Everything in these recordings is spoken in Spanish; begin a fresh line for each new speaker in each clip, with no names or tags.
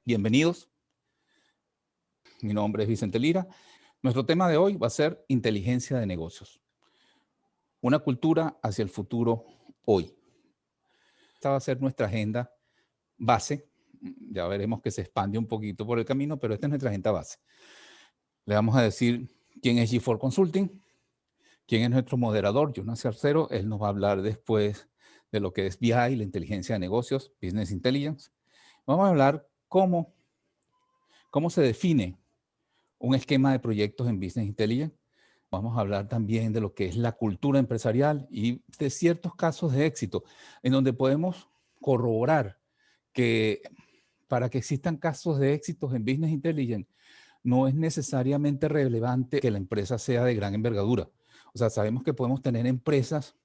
Bienvenidos. Mi nombre es Vicente Lira. Nuestro tema de hoy va a ser inteligencia de negocios. Una cultura hacia el futuro hoy. Esta va a ser nuestra agenda base. Ya veremos que se expande un poquito por el camino, pero esta es nuestra agenda base. Le vamos a decir quién es G4 Consulting, quién es nuestro moderador, Jonas Arcero. Él nos va a hablar después de lo que es BI, la inteligencia de negocios, Business Intelligence. Vamos a hablar cómo se define un esquema de proyectos en Business Intelligence. Vamos a hablar también de lo que es la cultura empresarial y de ciertos casos de éxito, en donde podemos corroborar que para que existan casos de éxitos en Business Intelligence, no es necesariamente relevante que la empresa sea de gran envergadura. O sea, sabemos que podemos tener empresas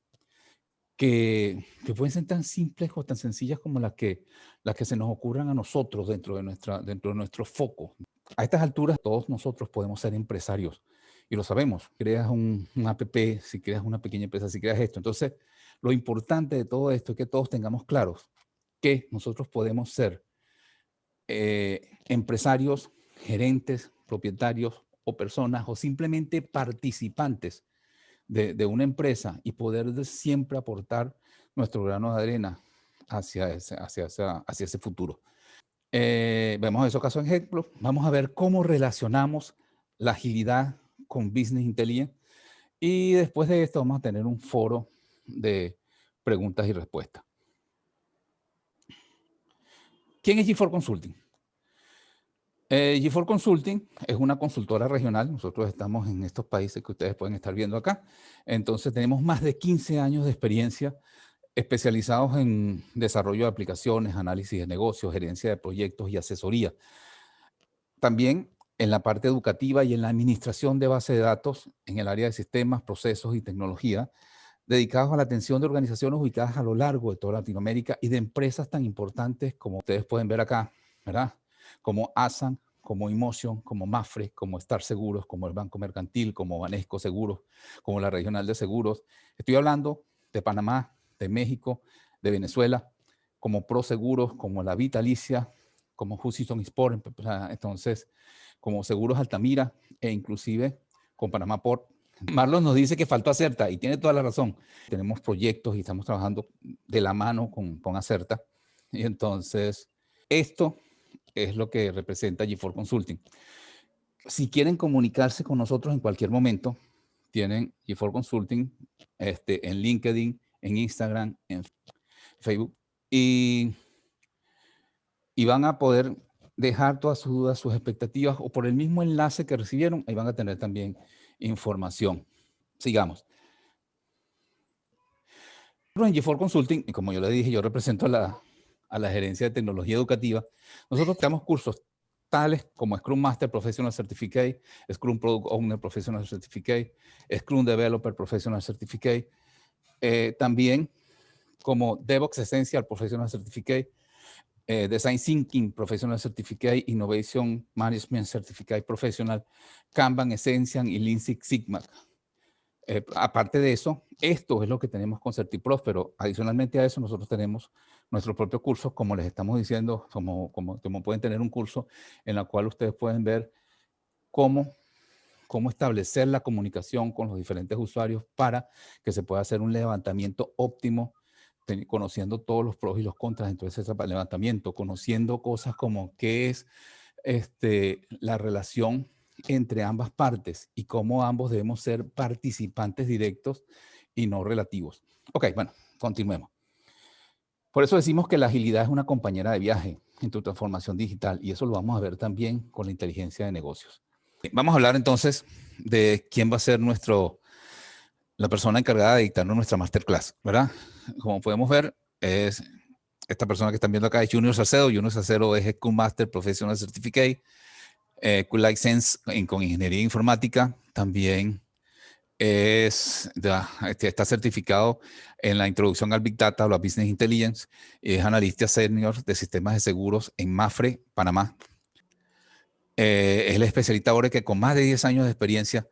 que pueden ser tan simples o tan sencillas como las que se nos ocurran a nosotros dentro de nuestro foco. A estas alturas, todos nosotros podemos ser empresarios y lo sabemos. Creas un app, si creas una pequeña empresa, si creas esto. Entonces, lo importante de todo esto es que todos tengamos claros que nosotros podemos ser empresarios, gerentes, propietarios o personas o simplemente participantes de una empresa y poder siempre aportar nuestro grano de arena hacia ese futuro. Vemos esos casos en ejemplo. Vamos a ver cómo relacionamos la agilidad con Business Intelligence y después de esto vamos a tener un foro de preguntas y respuestas. ¿Quién es G4 Consulting? G4 Consulting es una consultora regional. Nosotros estamos en estos países que ustedes pueden estar viendo acá. Entonces tenemos más de 15 años de experiencia especializados en desarrollo de aplicaciones, análisis de negocios, gerencia de proyectos y asesoría. También en la parte educativa y en la administración de base de datos en el área de sistemas, procesos y tecnología, dedicados a la atención de organizaciones ubicadas a lo largo de toda Latinoamérica y de empresas tan importantes como ustedes pueden ver acá, ¿verdad? Como ASAN, como Emotion, como Mapfre, como Star Seguros, como el Banco Mercantil, como Banesco Seguros, como la Regional de Seguros. Estoy hablando de Panamá, de México, de Venezuela, como Proseguros, como la Vitalicia, como Husison Sport, entonces como Seguros Altamira e inclusive con Panamá Port. Marlon nos dice que faltó Acerta y tiene toda la razón. Tenemos proyectos y estamos trabajando de la mano con Acerta. Y entonces esto es lo que representa G4 Consulting. Si quieren comunicarse con nosotros en cualquier momento, tienen G4 Consulting en LinkedIn, en Instagram, en Facebook y van a poder dejar todas sus dudas, sus expectativas o por el mismo enlace que recibieron, ahí van a tener también información. Sigamos. En G4 Consulting, y como yo le dije, yo represento a la gerencia de tecnología educativa. Nosotros tenemos cursos tales como Scrum Master Professional Certificate, Scrum Product Owner Professional Certificate, Scrum Developer Professional Certificate, también como DevOps Essential Professional Certificate, Design Thinking Professional Certificate, Innovation Management Certificate Professional, Kanban Essential y Lean Six Sigma. Aparte de eso, esto es lo que tenemos con CertiProf, pero adicionalmente a eso nosotros tenemos nuestros propios cursos, como les estamos diciendo, como pueden tener un curso en el cual ustedes pueden ver cómo establecer la comunicación con los diferentes usuarios para que se pueda hacer un levantamiento óptimo, conociendo todos los pros y los contras. Entonces, ese levantamiento, conociendo cosas como qué es la relación entre ambas partes y cómo ambos debemos ser participantes directos y no relativos. Ok, bueno, continuemos. Por eso decimos que la agilidad es una compañera de viaje en tu transformación digital y eso lo vamos a ver también con la inteligencia de negocios. Vamos a hablar entonces de quién va a ser la persona encargada de dictarnos nuestra masterclass, ¿verdad? Como podemos ver, es esta persona que están viendo acá es Junior Salcedo. Junior Salcedo es Scrum Master Professional Certificate, Q-License con Ingeniería Informática. También está certificado en la introducción al Big Data o la Business Intelligence. Es analista senior de sistemas de seguros en Mapfre, Panamá. Es el especialista ahora que con más de 10 años de experiencia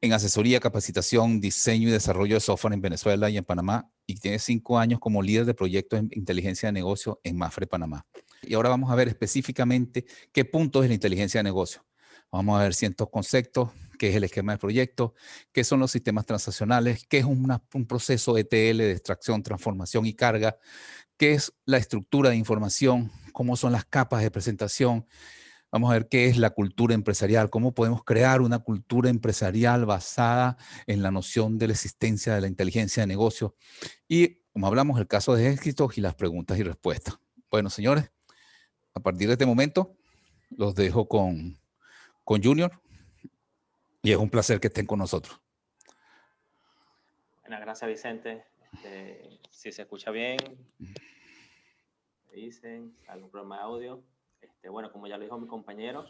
en asesoría, capacitación, diseño y desarrollo de software en Venezuela y en Panamá, y tiene 5 años como líder de proyectos en inteligencia de negocio en Mapfre, Panamá. Y ahora vamos a ver específicamente qué puntos es la inteligencia de negocio. Vamos a ver ciertos conceptos, qué es el esquema de proyecto, qué son los sistemas transaccionales, qué es un proceso ETL de extracción, transformación y carga, qué es la estructura de información, cómo son las capas de presentación. Vamos a ver qué es la cultura empresarial, cómo podemos crear una cultura empresarial basada en la noción de la existencia de la inteligencia de negocio. Y como hablamos, el caso de éxito y las preguntas y respuestas. Bueno, señores, a partir de este momento los dejo con Junior y es un placer que estén con nosotros.
Bueno, gracias Vicente. Si se escucha bien, me dicen, algún problema de audio. Bueno, como ya lo dijo mi compañero,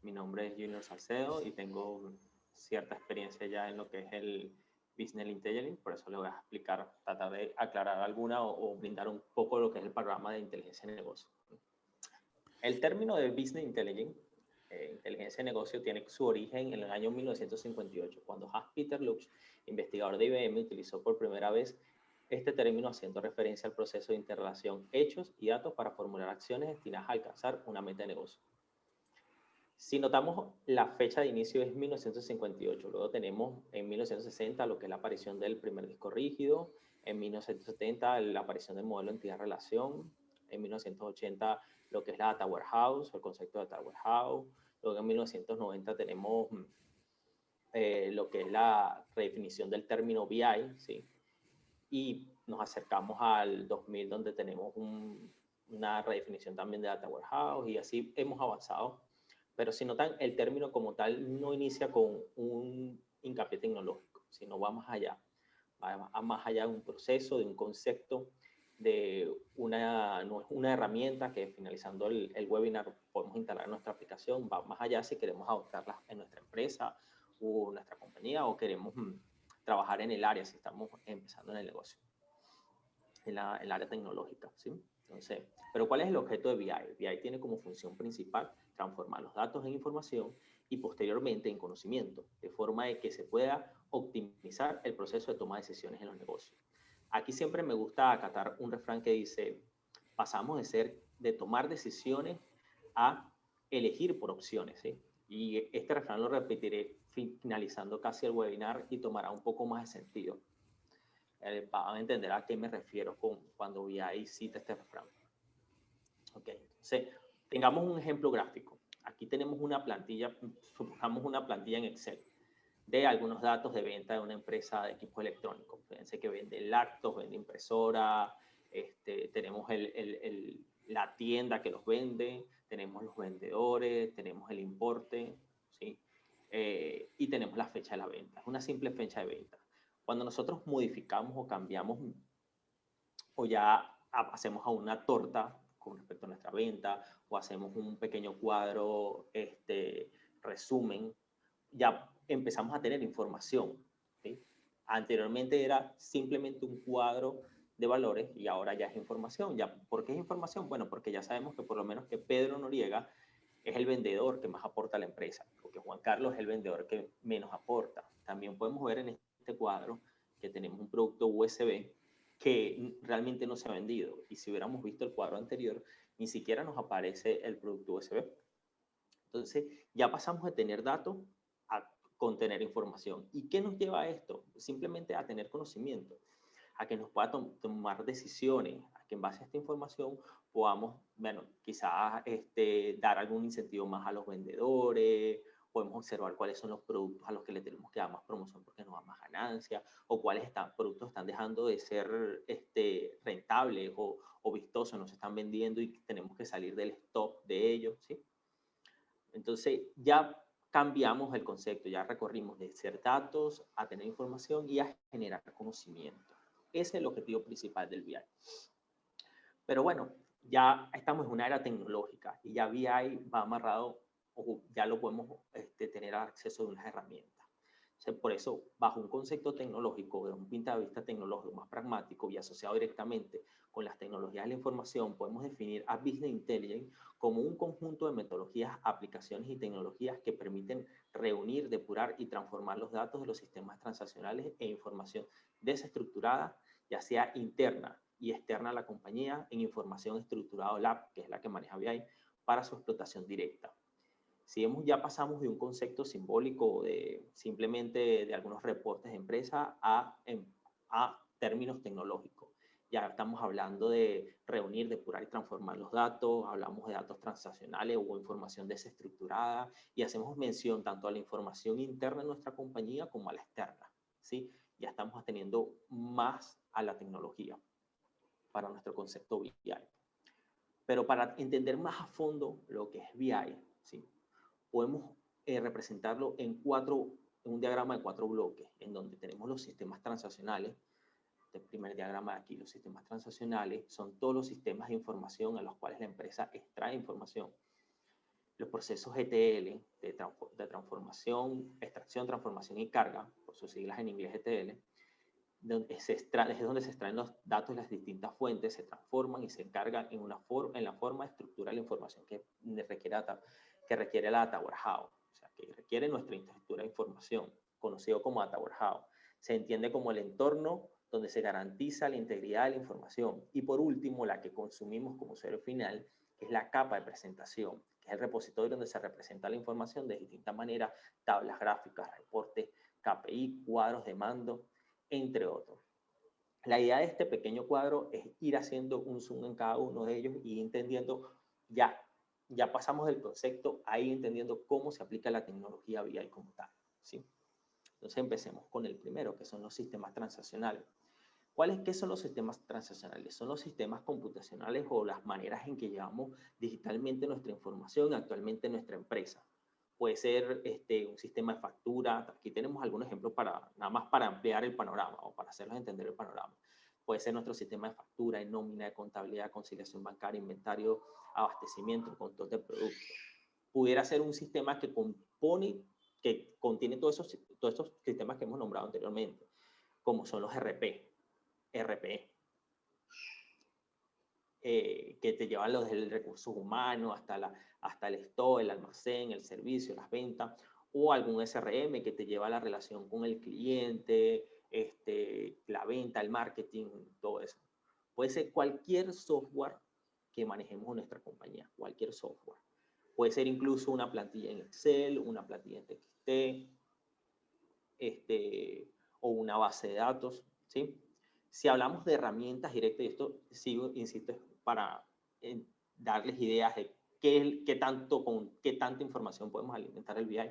mi nombre es Junior Salcedo y tengo cierta experiencia ya en lo que es el Business Intelligence, por eso le voy a explicar, tratar de aclarar alguna o brindar un poco lo que es el programa de inteligencia de negocio. El término de Business Intelligence, inteligencia de negocio, tiene su origen en el año 1958, cuando Hans-Peter Lutz, investigador de IBM, utilizó por primera vez este término haciendo referencia al proceso de interrelación hechos y datos para formular acciones destinadas a alcanzar una meta de negocio. Si notamos, la fecha de inicio es 1958, luego tenemos en 1960 lo que es la aparición del primer disco rígido, en 1970 la aparición del modelo entidad-relación, en 1980 lo que es la Data Warehouse, el concepto de Data Warehouse, luego en 1990 tenemos lo que es la redefinición del término BI, ¿sí? Y nos acercamos al 2000 donde tenemos una redefinición también de Data Warehouse y así hemos avanzado. Pero si notan, el término como tal no inicia con un hincapié tecnológico, sino va más allá. Va más allá de un proceso, de un concepto, de una herramienta que finalizando el webinar podemos instalar en nuestra aplicación. Va más allá si queremos adoptarla en nuestra empresa o nuestra compañía o queremos trabajar en el área si estamos empezando en el negocio, en el área tecnológica, ¿sí? Entonces, pero ¿cuál es el objeto de BI? BI tiene como función principal transformar los datos en información y posteriormente en conocimiento, de forma de que se pueda optimizar el proceso de toma de decisiones en los negocios. Aquí siempre me gusta acatar un refrán que dice, pasamos de tomar decisiones a elegir por opciones, ¿sí? Y este refrán lo repetiré finalizando casi el webinar y tomará un poco más de sentido. Van a entender a qué me refiero cuando BI cita este refrán. Ok, entonces, tengamos un ejemplo gráfico. Aquí tenemos una plantilla, supongamos una plantilla en Excel de algunos datos de venta de una empresa de equipos electrónicos. Fíjense que vende laptops, vende impresora, tenemos la tienda que los vende, tenemos los vendedores, tenemos el importe, ¿sí? Y tenemos la fecha de la venta. Es una simple fecha de venta. Cuando nosotros modificamos o cambiamos o ya hacemos a una torta con respecto a nuestra venta o hacemos un pequeño cuadro, resumen, ya empezamos a tener información, ¿sí? Anteriormente era simplemente un cuadro de valores y ahora ya es información. Ya, ¿por qué es información? Bueno, porque ya sabemos que por lo menos que Pedro Noriega es el vendedor que más aporta a la empresa, porque Juan Carlos es el vendedor que menos aporta. También podemos ver en este cuadro que tenemos un producto USB que realmente no se ha vendido. Y si hubiéramos visto el cuadro anterior, ni siquiera nos aparece el producto USB. Entonces, ya pasamos de tener datos a contener información. ¿Y qué nos lleva a esto? Simplemente a tener conocimiento, a que nos pueda tomar decisiones, a que en base a esta información podamos, bueno, quizás dar algún incentivo más a los vendedores, podemos observar cuáles son los productos a los que le tenemos que dar más promoción porque nos da más ganancia, o cuáles productos están dejando de ser rentables o vistosos, nos están vendiendo y tenemos que salir del stock de ellos, ¿sí? Entonces ya cambiamos el concepto, ya recorrimos de ser datos a tener información y a generar conocimiento. Ese es el objetivo principal del BI. Pero bueno, ya estamos en una era tecnológica y ya BI va amarrado o ya lo podemos tener acceso a unas herramientas. Por eso, bajo un concepto tecnológico, de un punto de vista tecnológico más pragmático y asociado directamente con las tecnologías de la información, podemos definir a Business Intelligence como un conjunto de metodologías, aplicaciones y tecnologías que permiten reunir, depurar y transformar los datos de los sistemas transaccionales e información desestructurada, ya sea interna y externa a la compañía en información estructurada LAB, que es la que maneja BI, para su explotación directa. Si ya pasamos de un concepto simbólico de simplemente de algunos reportes de empresa a términos tecnológicos. Ya estamos hablando de reunir, depurar y transformar los datos, hablamos de datos transaccionales o información desestructurada y hacemos mención tanto a la información interna de nuestra compañía como a la externa, ¿sí? Ya estamos atendiendo más a la tecnología para nuestro concepto BI. Pero para entender más a fondo lo que es BI, ¿sí? Podemos representarlo en un diagrama de 4 bloques, en donde tenemos los sistemas transaccionales. El primer diagrama de aquí, los sistemas transaccionales, son todos los sistemas de información a los cuales la empresa extrae información. Los procesos ETL, de transformación, extracción, transformación y carga, por sus siglas en inglés ETL, es donde se extraen los datos de las distintas fuentes, se transforman y se cargan en la forma de estructurar la información que requiere la data warehouse, o sea, que requiere nuestra infraestructura de información, conocido como data warehouse. Se entiende como el entorno donde se garantiza la integridad de la información. Y por último, la que consumimos como usuario final, que es la capa de presentación, que es el repositorio donde se representa la información de distintas maneras, tablas gráficas, reportes, KPI, cuadros de mando, entre otros. La idea de este pequeño cuadro es ir haciendo un zoom en cada uno de ellos y entendiendo, ya pasamos del concepto a ir entendiendo cómo se aplica la tecnología BI como tal, ¿sí? Entonces empecemos con el primero, que son los sistemas transaccionales. ¿Qué son los sistemas transaccionales? Son los sistemas computacionales o las maneras en que llevamos digitalmente nuestra información actualmente en nuestra empresa. Puede ser un sistema de factura. Aquí tenemos algunos ejemplos nada más para ampliar el panorama o para hacerlos entender el panorama. Puede ser nuestro sistema de factura, de nómina, de contabilidad, conciliación bancaria, inventario, abastecimiento, control de productos. Pudiera ser un sistema que contiene todos estos sistemas que hemos nombrado anteriormente, como son los RP, que te llevan los del recursos humanos hasta el store, el almacén, el servicio, las ventas, o algún SRM que te lleva a la relación con el cliente, la venta, el marketing, todo eso. Puede ser cualquier software que manejemos en nuestra compañía, cualquier software. Puede ser incluso una plantilla en Excel, una plantilla en TXT, o una base de datos, ¿sí? Si hablamos de herramientas directas, y esto insisto, para darles ideas de con qué tanta información podemos alimentar el BI,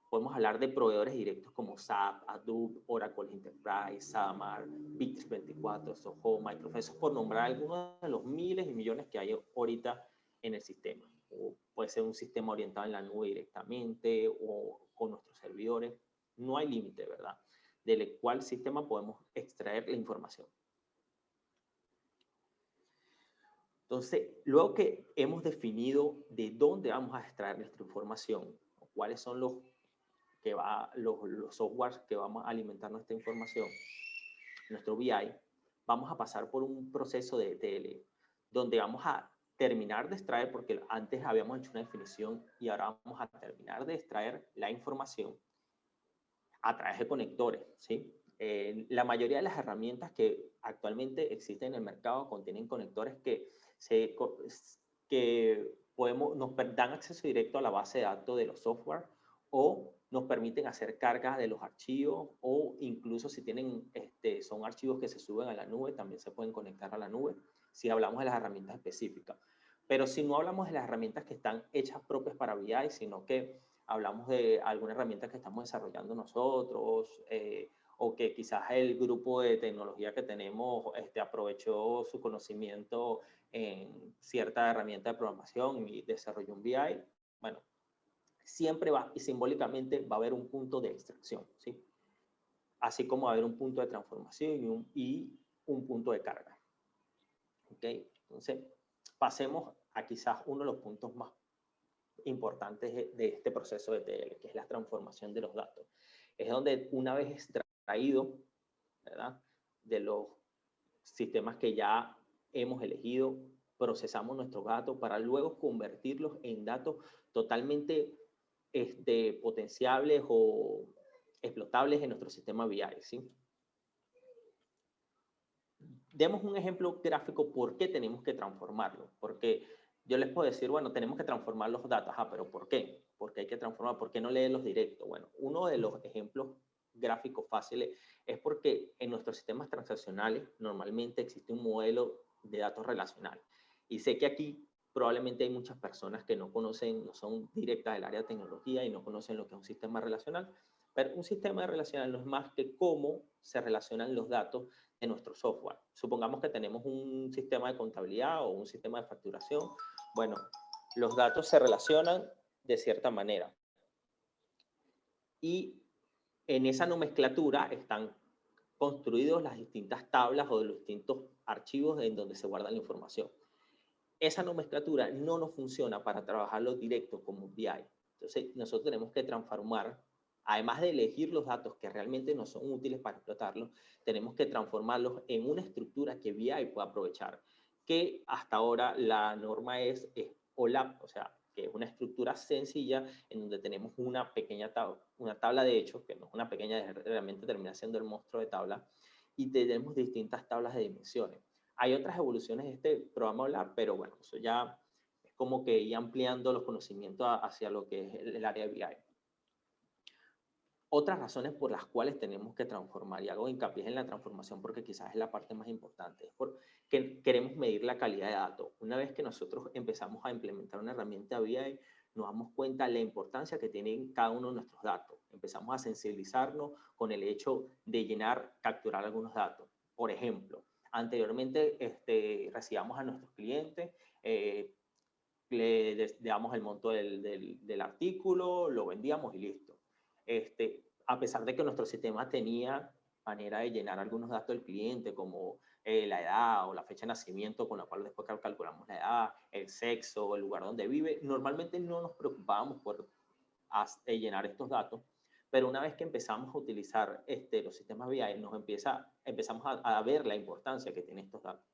podemos hablar de proveedores directos como SAP, Hadoop, Oracle Enterprise, Samar, Bittrex 24, Soho, Microsoft, por nombrar algunos de los miles y millones que hay ahorita en el sistema. O puede ser un sistema orientado en la nube directamente o con nuestros servidores. No hay límite, ¿verdad? Del cual sistema podemos extraer la información. Entonces, luego que hemos definido de dónde vamos a extraer nuestra información, cuáles son los softwares que vamos a alimentar nuestra información, nuestro BI, vamos a pasar por un proceso de ETL, donde vamos a terminar de extraer, porque antes habíamos hecho una definición y ahora vamos a terminar de extraer la información a través de conectores, ¿sí? La mayoría de las herramientas que actualmente existen en el mercado contienen conectores que nos dan acceso directo a la base de datos de los software o nos permiten hacer cargas de los archivos o incluso si son archivos que se suben a la nube, también se pueden conectar a la nube si hablamos de las herramientas específicas. Pero si no hablamos de las herramientas que están hechas propias para BI, sino que hablamos de alguna herramienta que estamos desarrollando nosotros, o que quizás el grupo de tecnología que tenemos aprovechó su conocimiento en cierta herramienta de programación y desarrolló un BI, bueno, siempre y simbólicamente va a haber un punto de extracción, ¿sí? Así como va a haber un punto de transformación y un punto de carga. ¿Ok? Entonces, pasemos a quizás uno de los puntos más importantes de este proceso de ETL, que es la transformación de los datos. Es donde una vez extraído, ¿verdad?, de los sistemas que ya hemos elegido, procesamos nuestros datos para luego convertirlos en datos totalmente potenciables o explotables en nuestro sistema BI, ¿sí? demos un ejemplo gráfico por qué tenemos que transformarlo. Porque yo les puedo decir, bueno, tenemos que transformar los datos. ¿Pero por qué? ¿Por qué hay que transformar? ¿Por qué no leerlos directos? Bueno, uno de los ejemplos gráficos fáciles es porque en nuestros sistemas transaccionales normalmente existe un modelo de datos relacional. Y sé que aquí probablemente hay muchas personas que no conocen, no son directas del área de tecnología y no conocen lo que es un sistema relacional. Pero un sistema relacional no es más que cómo se relacionan los datos de nuestro software. Supongamos que tenemos un sistema de contabilidad o un sistema de facturación. Bueno, los datos se relacionan de cierta manera. Y en esa nomenclatura están construidos las distintas tablas o de los distintos archivos en donde se guarda la información. Esa nomenclatura no nos funciona para trabajarlo directo como BI. Entonces, nosotros tenemos que transformar, además de elegir los datos que realmente no son útiles para explotarlos, tenemos que transformarlos en una estructura que BI pueda aprovechar, que hasta ahora la norma es OLAP, o sea, que es una estructura sencilla en donde tenemos una pequeña tabla de hechos, que no es una pequeña, realmente termina siendo el monstruo de tabla, y tenemos distintas tablas de dimensiones. Hay otras evoluciones de este programa OLAP, pero bueno, eso ya es como que ir ampliando los conocimientos hacia lo que es el área de BI. Otras razones por las cuales tenemos que transformar, y hago hincapié en la transformación porque quizás es la parte más importante, es porque queremos medir la calidad de datos. Una vez que nosotros empezamos a implementar una herramienta BI, nos damos cuenta de la importancia que tienen cada uno de nuestros datos. Empezamos a sensibilizarnos con el hecho de capturar algunos datos. Por ejemplo, anteriormente recibíamos a nuestros clientes, le damos el monto del artículo, lo vendíamos y listo. A pesar de que nuestro sistema tenía manera de llenar algunos datos del cliente, como la edad o la fecha de nacimiento, con la cual después calculamos la edad, el sexo, el lugar donde vive, normalmente no nos preocupábamos por llenar estos datos, pero una vez que empezamos a utilizar los sistemas BI, empezamos a ver la importancia que tienen estos datos.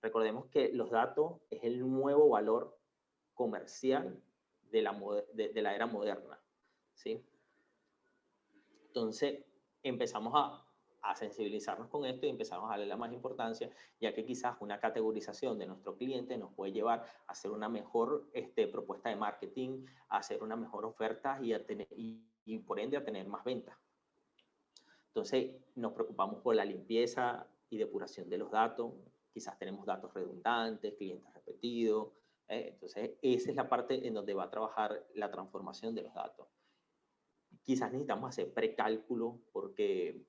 Recordemos que los datos es el nuevo valor comercial de la era moderna, ¿sí? Entonces, empezamos a sensibilizarnos con esto y empezamos a darle la más importancia, ya que quizás una categorización de nuestro cliente nos puede llevar a hacer una mejor propuesta de marketing, a hacer una mejor oferta y por ende a tener más ventas. Entonces, nos preocupamos por la limpieza y depuración de los datos. Quizás tenemos datos redundantes, clientes repetidos. Entonces, esa es la parte en donde va a trabajar la transformación de los datos. Quizás necesitamos hacer precálculo porque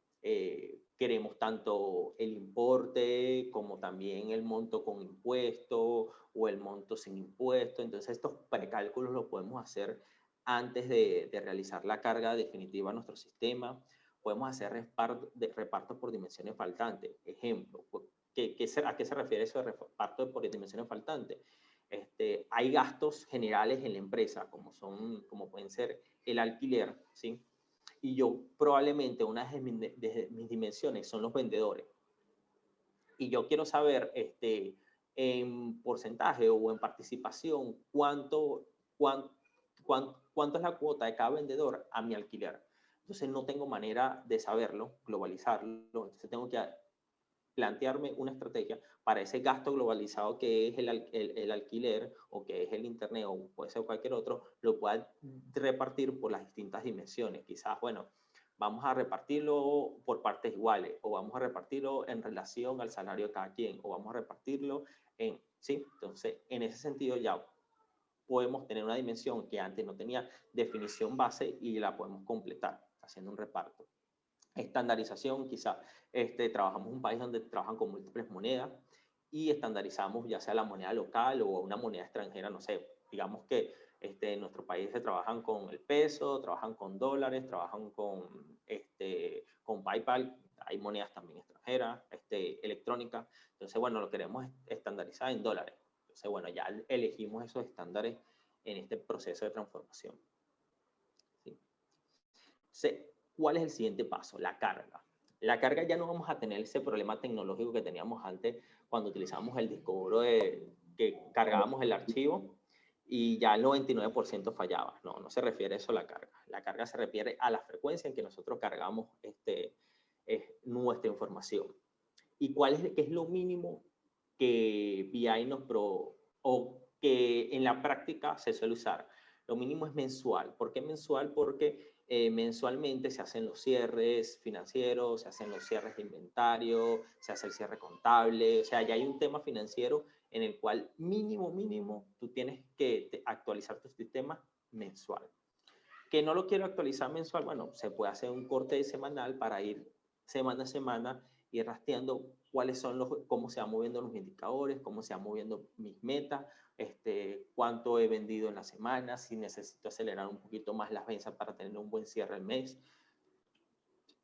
queremos tanto el importe como también el monto con impuesto o el monto sin impuesto. Entonces, estos precálculos los podemos hacer antes de realizar la carga definitiva a nuestro sistema. Podemos hacer reparto por dimensiones faltantes. Ejemplo, ¿a qué se refiere eso de reparto por dimensiones faltantes? Hay gastos generales en la empresa, como pueden ser el alquiler, ¿sí? Y yo probablemente una de mis dimensiones son los vendedores. Y yo quiero saber en porcentaje o en participación cuánto es la cuota de cada vendedor a mi alquiler. Entonces no tengo manera de saberlo, globalizarlo. Entonces tengo que plantearme una estrategia para ese gasto globalizado que es el alquiler o que es el internet o puede ser cualquier otro, lo pueda repartir por las distintas dimensiones. Quizás, bueno, vamos a repartirlo por partes iguales o vamos a repartirlo en relación al salario de cada quien o vamos a repartirlo ¿sí? Entonces, en ese sentido ya podemos tener una dimensión que antes no tenía definición base y la podemos completar haciendo un reparto. Estandarización, quizá trabajamos en un país donde trabajan con múltiples monedas y estandarizamos ya sea la moneda local o una moneda extranjera, no sé, digamos que en nuestro país se trabajan con el peso, trabajan con dólares, trabajan con PayPal, hay monedas también extranjeras, electrónicas, entonces bueno, lo queremos estandarizar en dólares. Entonces bueno, ya elegimos esos estándares en este proceso de transformación. ¿Sí? ¿Cuál es el siguiente paso? La carga. La carga ya no vamos a tener ese problema tecnológico que teníamos antes cuando utilizábamos el disco duro que cargábamos el archivo y ya el 99% fallaba. No, no se refiere a eso a la carga. La carga se refiere a la frecuencia en que nosotros cargamos nuestra información. ¿Y qué es lo mínimo que BI o que en la práctica se suele usar? Lo mínimo es mensual. ¿Por qué mensual? Porque mensualmente se hacen los cierres financieros, se hacen los cierres de inventario, se hace el cierre contable, o sea, ya hay un tema financiero en el cual mínimo, tú tienes que actualizar tu sistema mensual. Que no lo quiero actualizar mensual, bueno, se puede hacer un corte semanal para ir semana a semana y rastreando cómo se van moviendo los indicadores, cómo se van moviendo mis metas, cuánto he vendido en la semana, si necesito acelerar un poquito más las ventas para tener un buen cierre al mes.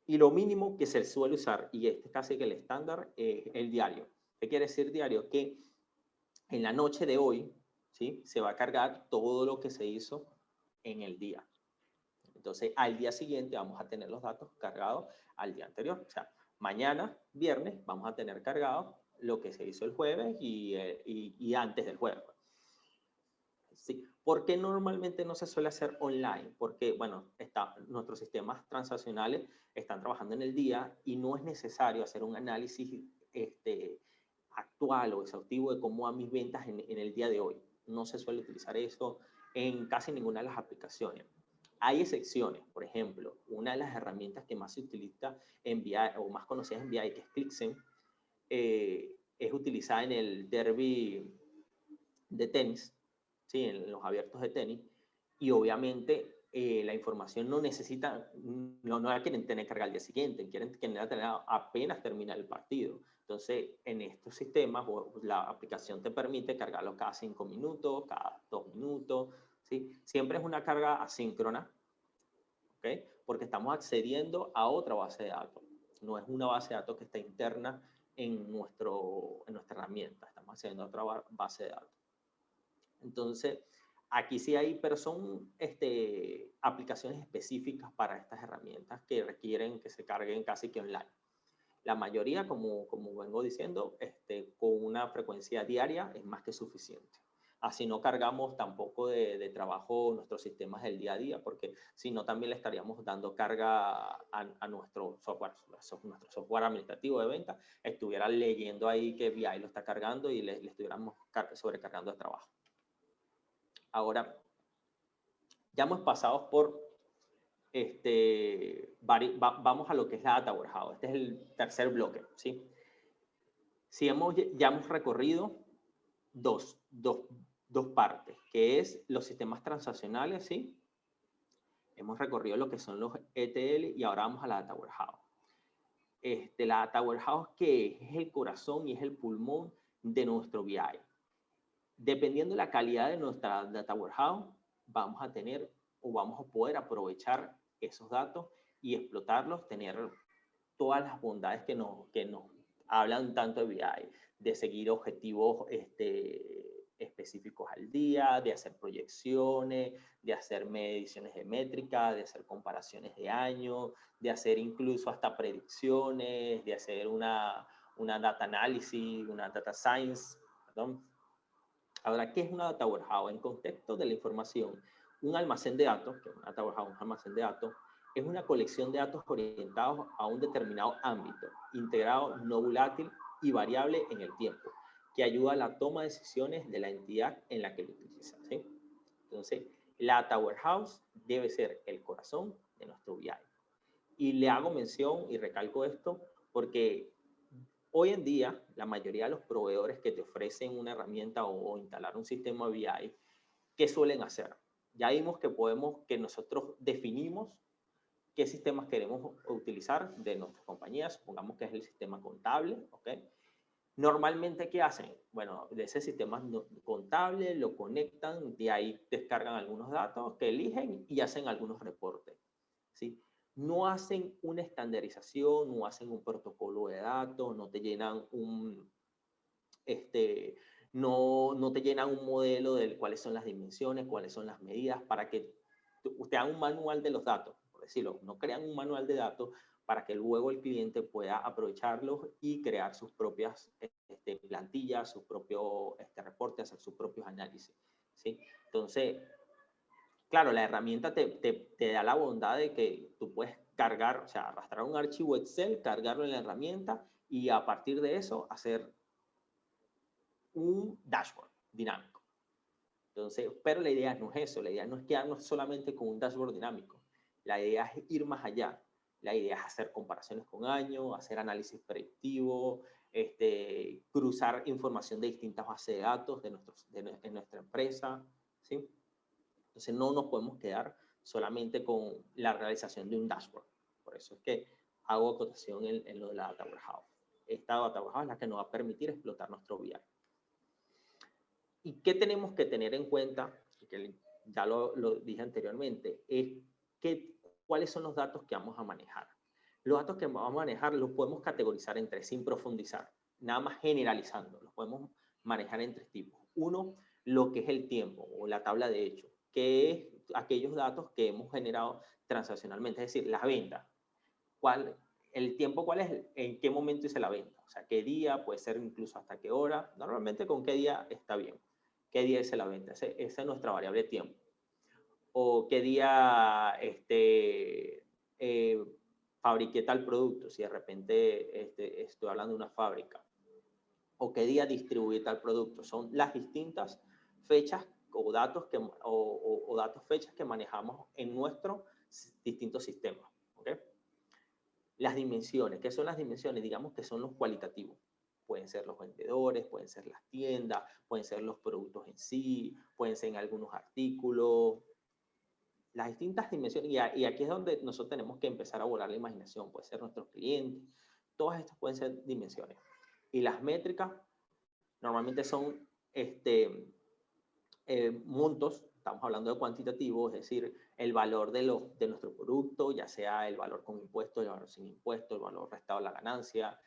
Y lo mínimo que se suele usar, y este es casi que el estándar, es el diario. ¿Qué quiere decir diario? Que en la noche de hoy, ¿sí?, se va a cargar todo lo que se hizo en el día. Entonces, al día siguiente vamos a tener los datos cargados al día anterior. O sea, mañana, viernes, vamos a tener cargado lo que se hizo el jueves y antes del jueves. Sí. ¿Por qué normalmente no se suele hacer online? Porque, bueno, nuestros sistemas transaccionales están trabajando en el día y no es necesario hacer un análisis actual o exhaustivo de cómo van mis ventas en el día de hoy. No se suele utilizar eso en casi ninguna de las aplicaciones. Hay excepciones, por ejemplo, una de las herramientas que más se utiliza en BI o más conocidas en BI, que es ClickSense, es utilizada en el derby de tenis, ¿sí?, en los abiertos de tenis, y obviamente la información no la quieren tener cargada al día siguiente, quieren tener apenas termina el partido. Entonces, en estos sistemas, la aplicación te permite cargarlo cada 5 minutos, cada 2 minutos, ¿sí? Siempre es una carga asíncrona, ¿ok? Porque estamos accediendo a otra base de datos. No es una base de datos que está interna en nuestra herramienta. Estamos accediendo a otra base de datos. Entonces, aquí sí hay aplicaciones específicas para estas herramientas que requieren que se carguen casi que online. La mayoría, como vengo diciendo, con una frecuencia diaria es más que suficiente. Así no cargamos tampoco de trabajo nuestros sistemas del día a día, porque si no también le estaríamos dando carga a nuestro software administrativo de venta, estuviera leyendo ahí que BI lo está cargando y le estuviéramos sobrecargando de trabajo. Ahora, ya hemos pasado por vamos a lo que es la Data Warehouse. Este es el tercer bloque, ¿sí? Ya hemos recorrido dos partes, que es los sistemas transaccionales, ¿sí? Hemos recorrido lo que son los ETL y ahora vamos a la Data Warehouse. La Data Warehouse, que es el corazón y es el pulmón de nuestro BI. Dependiendo de la calidad de nuestra Data Warehouse, vamos a tener o vamos a poder aprovechar esos datos y explotarlos, tener todas las bondades que nos hablan tanto de BI, de seguir objetivos específicos al día, de hacer proyecciones, de hacer mediciones de métrica, de hacer comparaciones de año, de hacer incluso hasta predicciones, de hacer una data analysis, una data science, perdón. Ahora, ¿qué es una Data Warehouse? En contexto de la información, un almacén de datos, que es una Data Warehouse, un almacén de datos, es una colección de datos orientados a un determinado ámbito, integrado, no volátil y variable en el tiempo, que ayuda a la toma de decisiones de la entidad en la que lo utiliza, ¿sí? Entonces, la Data Warehouse debe ser el corazón de nuestro BI. Y le hago mención y recalco esto porque hoy en día, la mayoría de los proveedores que te ofrecen una herramienta o instalar un sistema BI, ¿qué suelen hacer? Ya vimos que nosotros definimos qué sistemas queremos utilizar de nuestras compañías, supongamos que es el sistema contable, ¿ok? Normalmente, ¿qué hacen? Bueno, de ese sistema contable lo conectan, de ahí descargan algunos datos que eligen y hacen algunos reportes, ¿sí? No hacen una estandarización, no hacen un protocolo de datos, no te llenan no te llenan un modelo de cuáles son las dimensiones, cuáles son las medidas, para que te hagan un manual de los datos, por decirlo. No crean un manual de datos para que luego el cliente pueda aprovecharlos y crear sus propias plantillas, sus propios reportes, hacer sus propios análisis, ¿sí? Entonces, claro, la herramienta te da la bondad de que tú puedes cargar, o sea, arrastrar un archivo Excel, cargarlo en la herramienta y a partir de eso hacer un dashboard dinámico. Entonces, pero la idea no es eso, la idea no es quedarnos solamente con un dashboard dinámico, la idea es ir más allá, la idea es hacer comparaciones con años, hacer análisis predictivo, cruzar información de distintas bases de datos en nuestra empresa, ¿sí? Entonces no nos podemos quedar solamente con la realización de un dashboard. Por eso es que hago acotación en lo de la Data Warehouse. Esta Data Warehouse es la que nos va a permitir explotar nuestro BI. ¿Y qué tenemos que tener en cuenta? Que ya lo dije anteriormente, es cuáles son los datos que vamos a manejar. Los datos que vamos a manejar los podemos categorizar en tres, sin profundizar, nada más generalizando. Los podemos manejar en tres tipos. Uno, lo que es el tiempo o la tabla de hechos, que es aquellos datos que hemos generado transaccionalmente, es decir, las ventas. El tiempo, ¿cuál es? ¿En qué momento hice la venta? O sea, ¿qué día? Puede ser incluso hasta qué hora. Normalmente con qué día está bien. ¿Qué día hice la venta? Esa es nuestra variable tiempo. O qué día fabriqué tal producto, si de repente estoy hablando de una fábrica. O qué día distribuí tal producto. Son las distintas fechas o datos fechas que manejamos en nuestros distintos sistemas. ¿Okay? Las dimensiones. ¿Qué son las dimensiones? Digamos que son los cualitativos. Pueden ser los vendedores, pueden ser las tiendas, pueden ser los productos en sí, pueden ser en algunos artículos. Las distintas dimensiones, y aquí es donde nosotros tenemos que empezar a volar la imaginación, puede ser nuestros clientes, todas estas pueden ser dimensiones. Y las métricas normalmente son montos, estamos hablando de cuantitativo, es decir, el valor de nuestro producto, ya sea el valor con impuestos, el valor sin impuestos, el valor restado a la ganancia,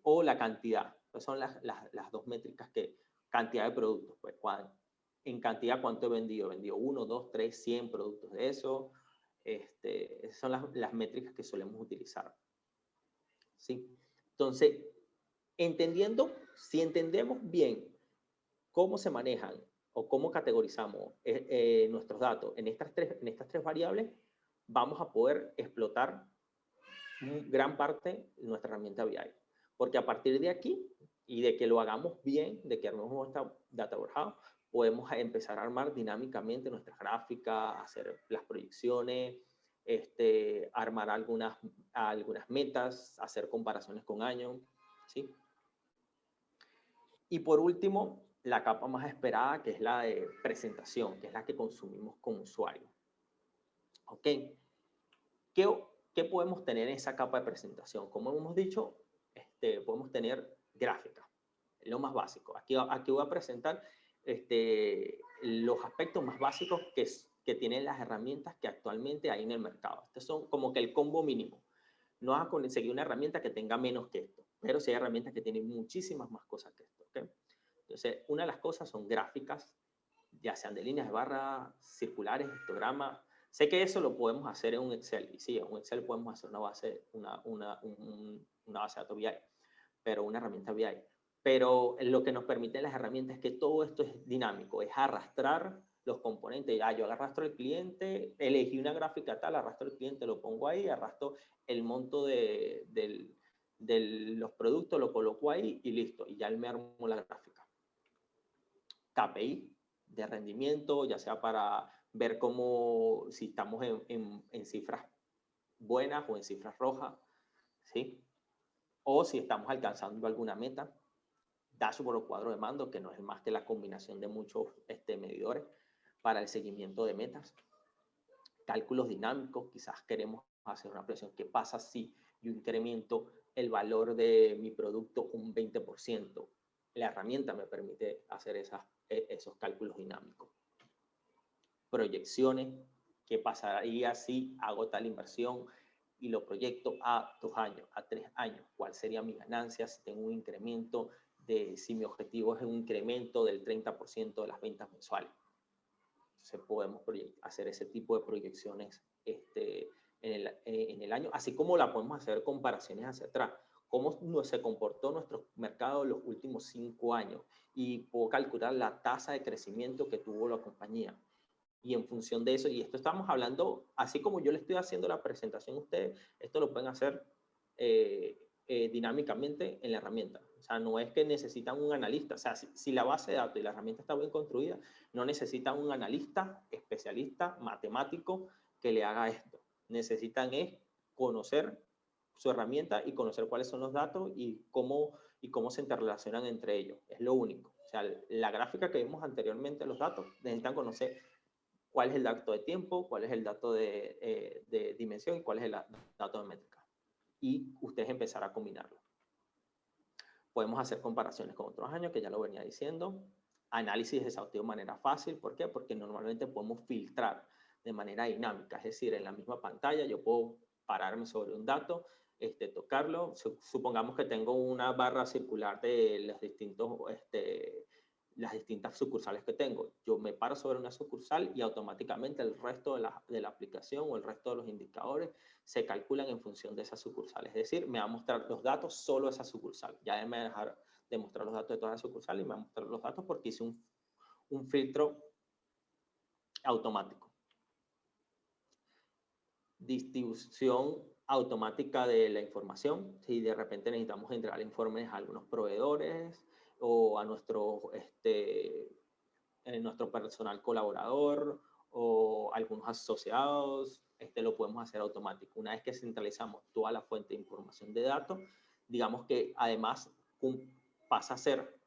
o la cantidad. Pues son las dos métricas cantidad de productos, pues en cantidad cuánto he vendido. He vendido 1, 2, 3, 100 productos de eso. Esas son las métricas que solemos utilizar. ¿Sí? Entonces, si entendemos bien cómo se manejan o cómo categorizamos nuestros datos en estas tres variables, vamos a poder explotar gran parte de nuestra herramienta BI. Porque a partir de aquí, y de que lo hagamos bien, de que armemos nuestra Data Warehouse, podemos empezar a armar dinámicamente nuestras gráficas, hacer las proyecciones, armar algunas metas, hacer comparaciones con años, ¿sí? Y por último, la capa más esperada, que es la de presentación, que es la que consumimos como usuario. ¿Ok? ¿Qué podemos tener en esa capa de presentación? Como hemos dicho, podemos tener gráficas, lo más básico. Aquí voy a presentar los aspectos más básicos que tienen las herramientas que actualmente hay en el mercado. Estos son como que el combo mínimo. No vas a conseguir una herramienta que tenga menos que esto, pero sí hay herramientas que tienen muchísimas más cosas que esto. ¿Okay? Entonces, una de las cosas son gráficas, ya sean de líneas de barra, circulares, histogramas. Sé que eso lo podemos hacer en un Excel, y sí, en un Excel podemos hacer una base de datos BI, pero una herramienta BI. Pero lo que nos permiten las herramientas es que todo esto es dinámico, es arrastrar los componentes. Yo arrastro el cliente, elegí una gráfica tal, arrastro el cliente, lo pongo ahí, arrastro el monto de los productos, lo coloco ahí y listo, y ya me armo la gráfica. KPI de rendimiento, ya sea para ver si estamos en cifras buenas o en cifras rojas, ¿sí? O si estamos alcanzando alguna meta. Dashboard o cuadro de mando, que no es más que la combinación de muchos medidores para el seguimiento de metas. Cálculos dinámicos, quizás queremos hacer una presión. ¿Qué pasa si yo incremento el valor de mi producto un 20%? La herramienta me permite hacer esos cálculos dinámicos. Proyecciones, ¿qué pasaría si hago tal inversión y lo proyecto a 2 años, a 3 años? ¿Cuál sería mi ganancia si tengo un incremento si mi objetivo es un incremento del 30% de las ventas mensuales? Entonces podemos hacer ese tipo de proyecciones en el año, así como la podemos hacer comparaciones hacia atrás. Cómo se comportó nuestro mercado en los últimos 5 años y puedo calcular la tasa de crecimiento que tuvo la compañía. Y en función de eso, y esto estamos hablando, así como yo le estoy haciendo la presentación a ustedes, esto lo pueden hacer dinámicamente en la herramienta. O sea, no es que necesitan un analista. O sea, si la base de datos y la herramienta está bien construida, no necesitan un analista, especialista, matemático que le haga esto. Necesitan es conocer su herramienta y conocer cuáles son los datos y cómo se interrelacionan entre ellos. Es lo único. O sea, la gráfica que vimos anteriormente, los datos, necesitan conocer cuál es el dato de tiempo, cuál es el dato de dimensión y cuál es el dato de métrica. Y ustedes empezar a combinarlo. Podemos hacer comparaciones con otros años, que ya lo venía diciendo. Análisis exhaustivo de manera fácil. ¿Por qué? Porque normalmente podemos filtrar de manera dinámica. Es decir, en la misma pantalla yo puedo pararme sobre un dato, tocarlo. Supongamos que tengo una barra circular de las distintas sucursales que tengo. Yo me paro sobre una sucursal y automáticamente el resto de la aplicación o el resto de los indicadores se calculan en función de esa sucursal. Es decir, me va a mostrar los datos solo de esa sucursal. Ya me va a dejar de mostrar los datos de toda la sucursal y me va a mostrar los datos porque hice un filtro automático. Distribución automática de la información. Si de repente necesitamos entregar informes a algunos proveedores o a nuestro personal colaborador o algunos asociados, lo podemos hacer automático. Una vez que centralizamos toda la fuente de información de datos, digamos que además pasa a ser,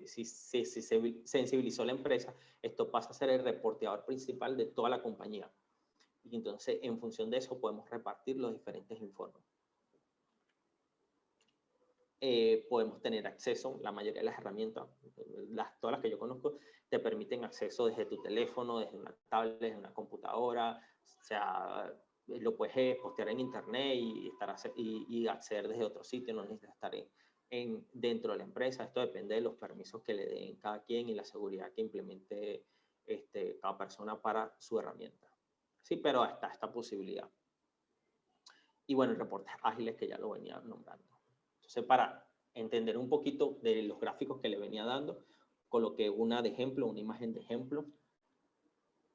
si se sensibilizó la empresa, esto pasa a ser el reporteador principal de toda la compañía. Y entonces, en función de eso, podemos repartir los diferentes informes. Podemos tener acceso, la mayoría de las herramientas, todas las que yo conozco, te permiten acceso desde tu teléfono, desde una tablet, desde una computadora, o sea, lo puedes postear en internet y acceder desde otro sitio, no necesitas estar dentro de la empresa. Esto depende de los permisos que le den cada quien y la seguridad que implemente cada persona para su herramienta. Sí, pero está esta posibilidad. Y bueno, reportes ágiles que ya lo venía nombrando. Entonces, para entender un poquito de los gráficos que le venía dando, coloqué una de ejemplo, una imagen de ejemplo.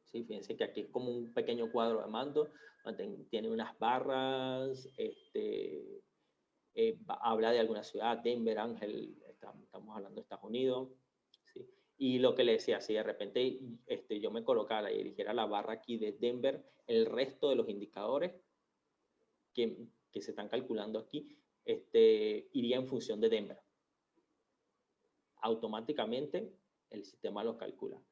Sí, fíjense que aquí es como un pequeño cuadro de mando, donde tiene unas barras, habla de alguna ciudad, Denver, Ángel, estamos hablando de Estados Unidos. ¿Sí? Y lo que le decía, si de repente yo me colocara y eligiera la barra aquí de Denver, el resto de los indicadores que se están calculando aquí, iría en función de Denver. Automáticamente el sistema los calcula.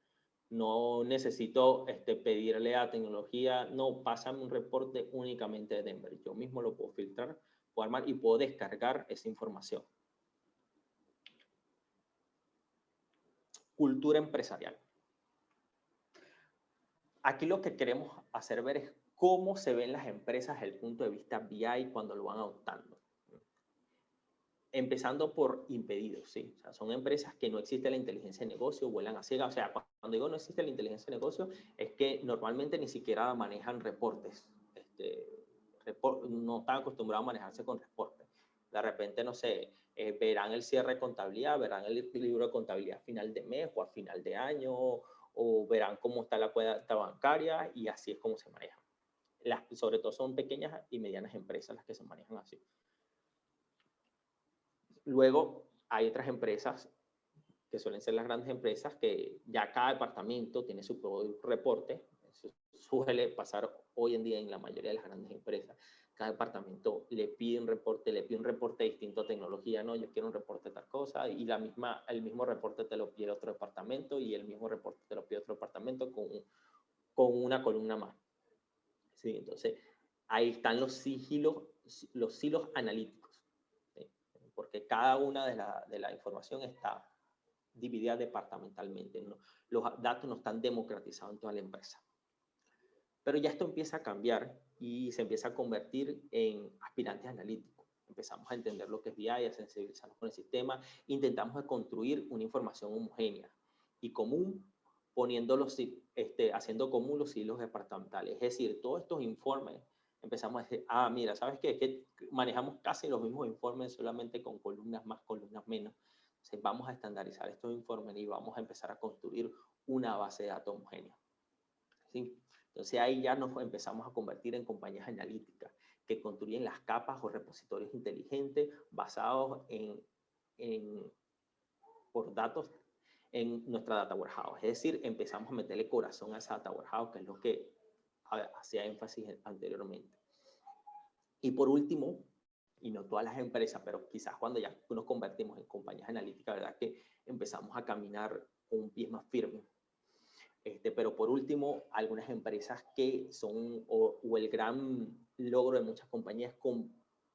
No necesito pedirle a tecnología, no, pásame un reporte únicamente de Denver. Yo mismo lo puedo filtrar, puedo armar y puedo descargar esa información. Cultura empresarial. Aquí lo que queremos hacer ver es cómo se ven las empresas desde el punto de vista BI cuando lo van adoptando. Empezando por impedidos, ¿sí? O sea, son empresas que no existe la inteligencia de negocio, vuelan a ciegas. O sea, cuando digo no existe la inteligencia de negocio, es que normalmente ni siquiera manejan reportes. No están acostumbrados a manejarse con reportes. De repente, no sé, verán el cierre de contabilidad, verán el libro de contabilidad a final de mes o a final de año, o verán cómo está la cuenta bancaria y así es como se manejan. Sobre todo son pequeñas y medianas empresas las que se manejan así. Luego hay otras empresas que suelen ser las grandes empresas que ya cada departamento tiene su propio reporte. Eso suele pasar hoy en día en la mayoría de las grandes empresas. Cada departamento le pide un reporte distinto a tecnología, no, yo quiero un reporte de tal cosa, y el mismo reporte te lo pide otro departamento y el mismo reporte te lo pide otro departamento con una columna más. ¿Sí? Entonces, ahí están los silos analíticos, ¿sí? Porque cada una de la información está dividida departamentalmente, ¿no? Los datos no están democratizados en toda la empresa. Pero ya esto empieza a cambiar y se empieza a convertir en aspirantes analíticos. Empezamos a entender lo que es BI, a sensibilizarnos con el sistema, intentamos construir una información homogénea y común, haciendo común los hilos departamentales. Es decir, todos estos informes empezamos a decir, mira, ¿sabes qué? Que manejamos casi los mismos informes, solamente con columnas más, columnas menos. Entonces, vamos a estandarizar estos informes y vamos a empezar a construir una base de datos homogénea. ¿Sí? Entonces, ahí ya nos empezamos a convertir en compañías analíticas que construyen las capas o repositorios inteligentes basados por datos en nuestra data warehouse. Es decir, empezamos a meterle corazón a esa data warehouse, que es lo que hacía énfasis anteriormente. Y por último, y no todas las empresas, pero quizás cuando ya nos convertimos en compañías analíticas, ¿verdad? Que empezamos a caminar con un pie más firme. Pero por último, algunas empresas que son, o el gran logro de muchas compañías,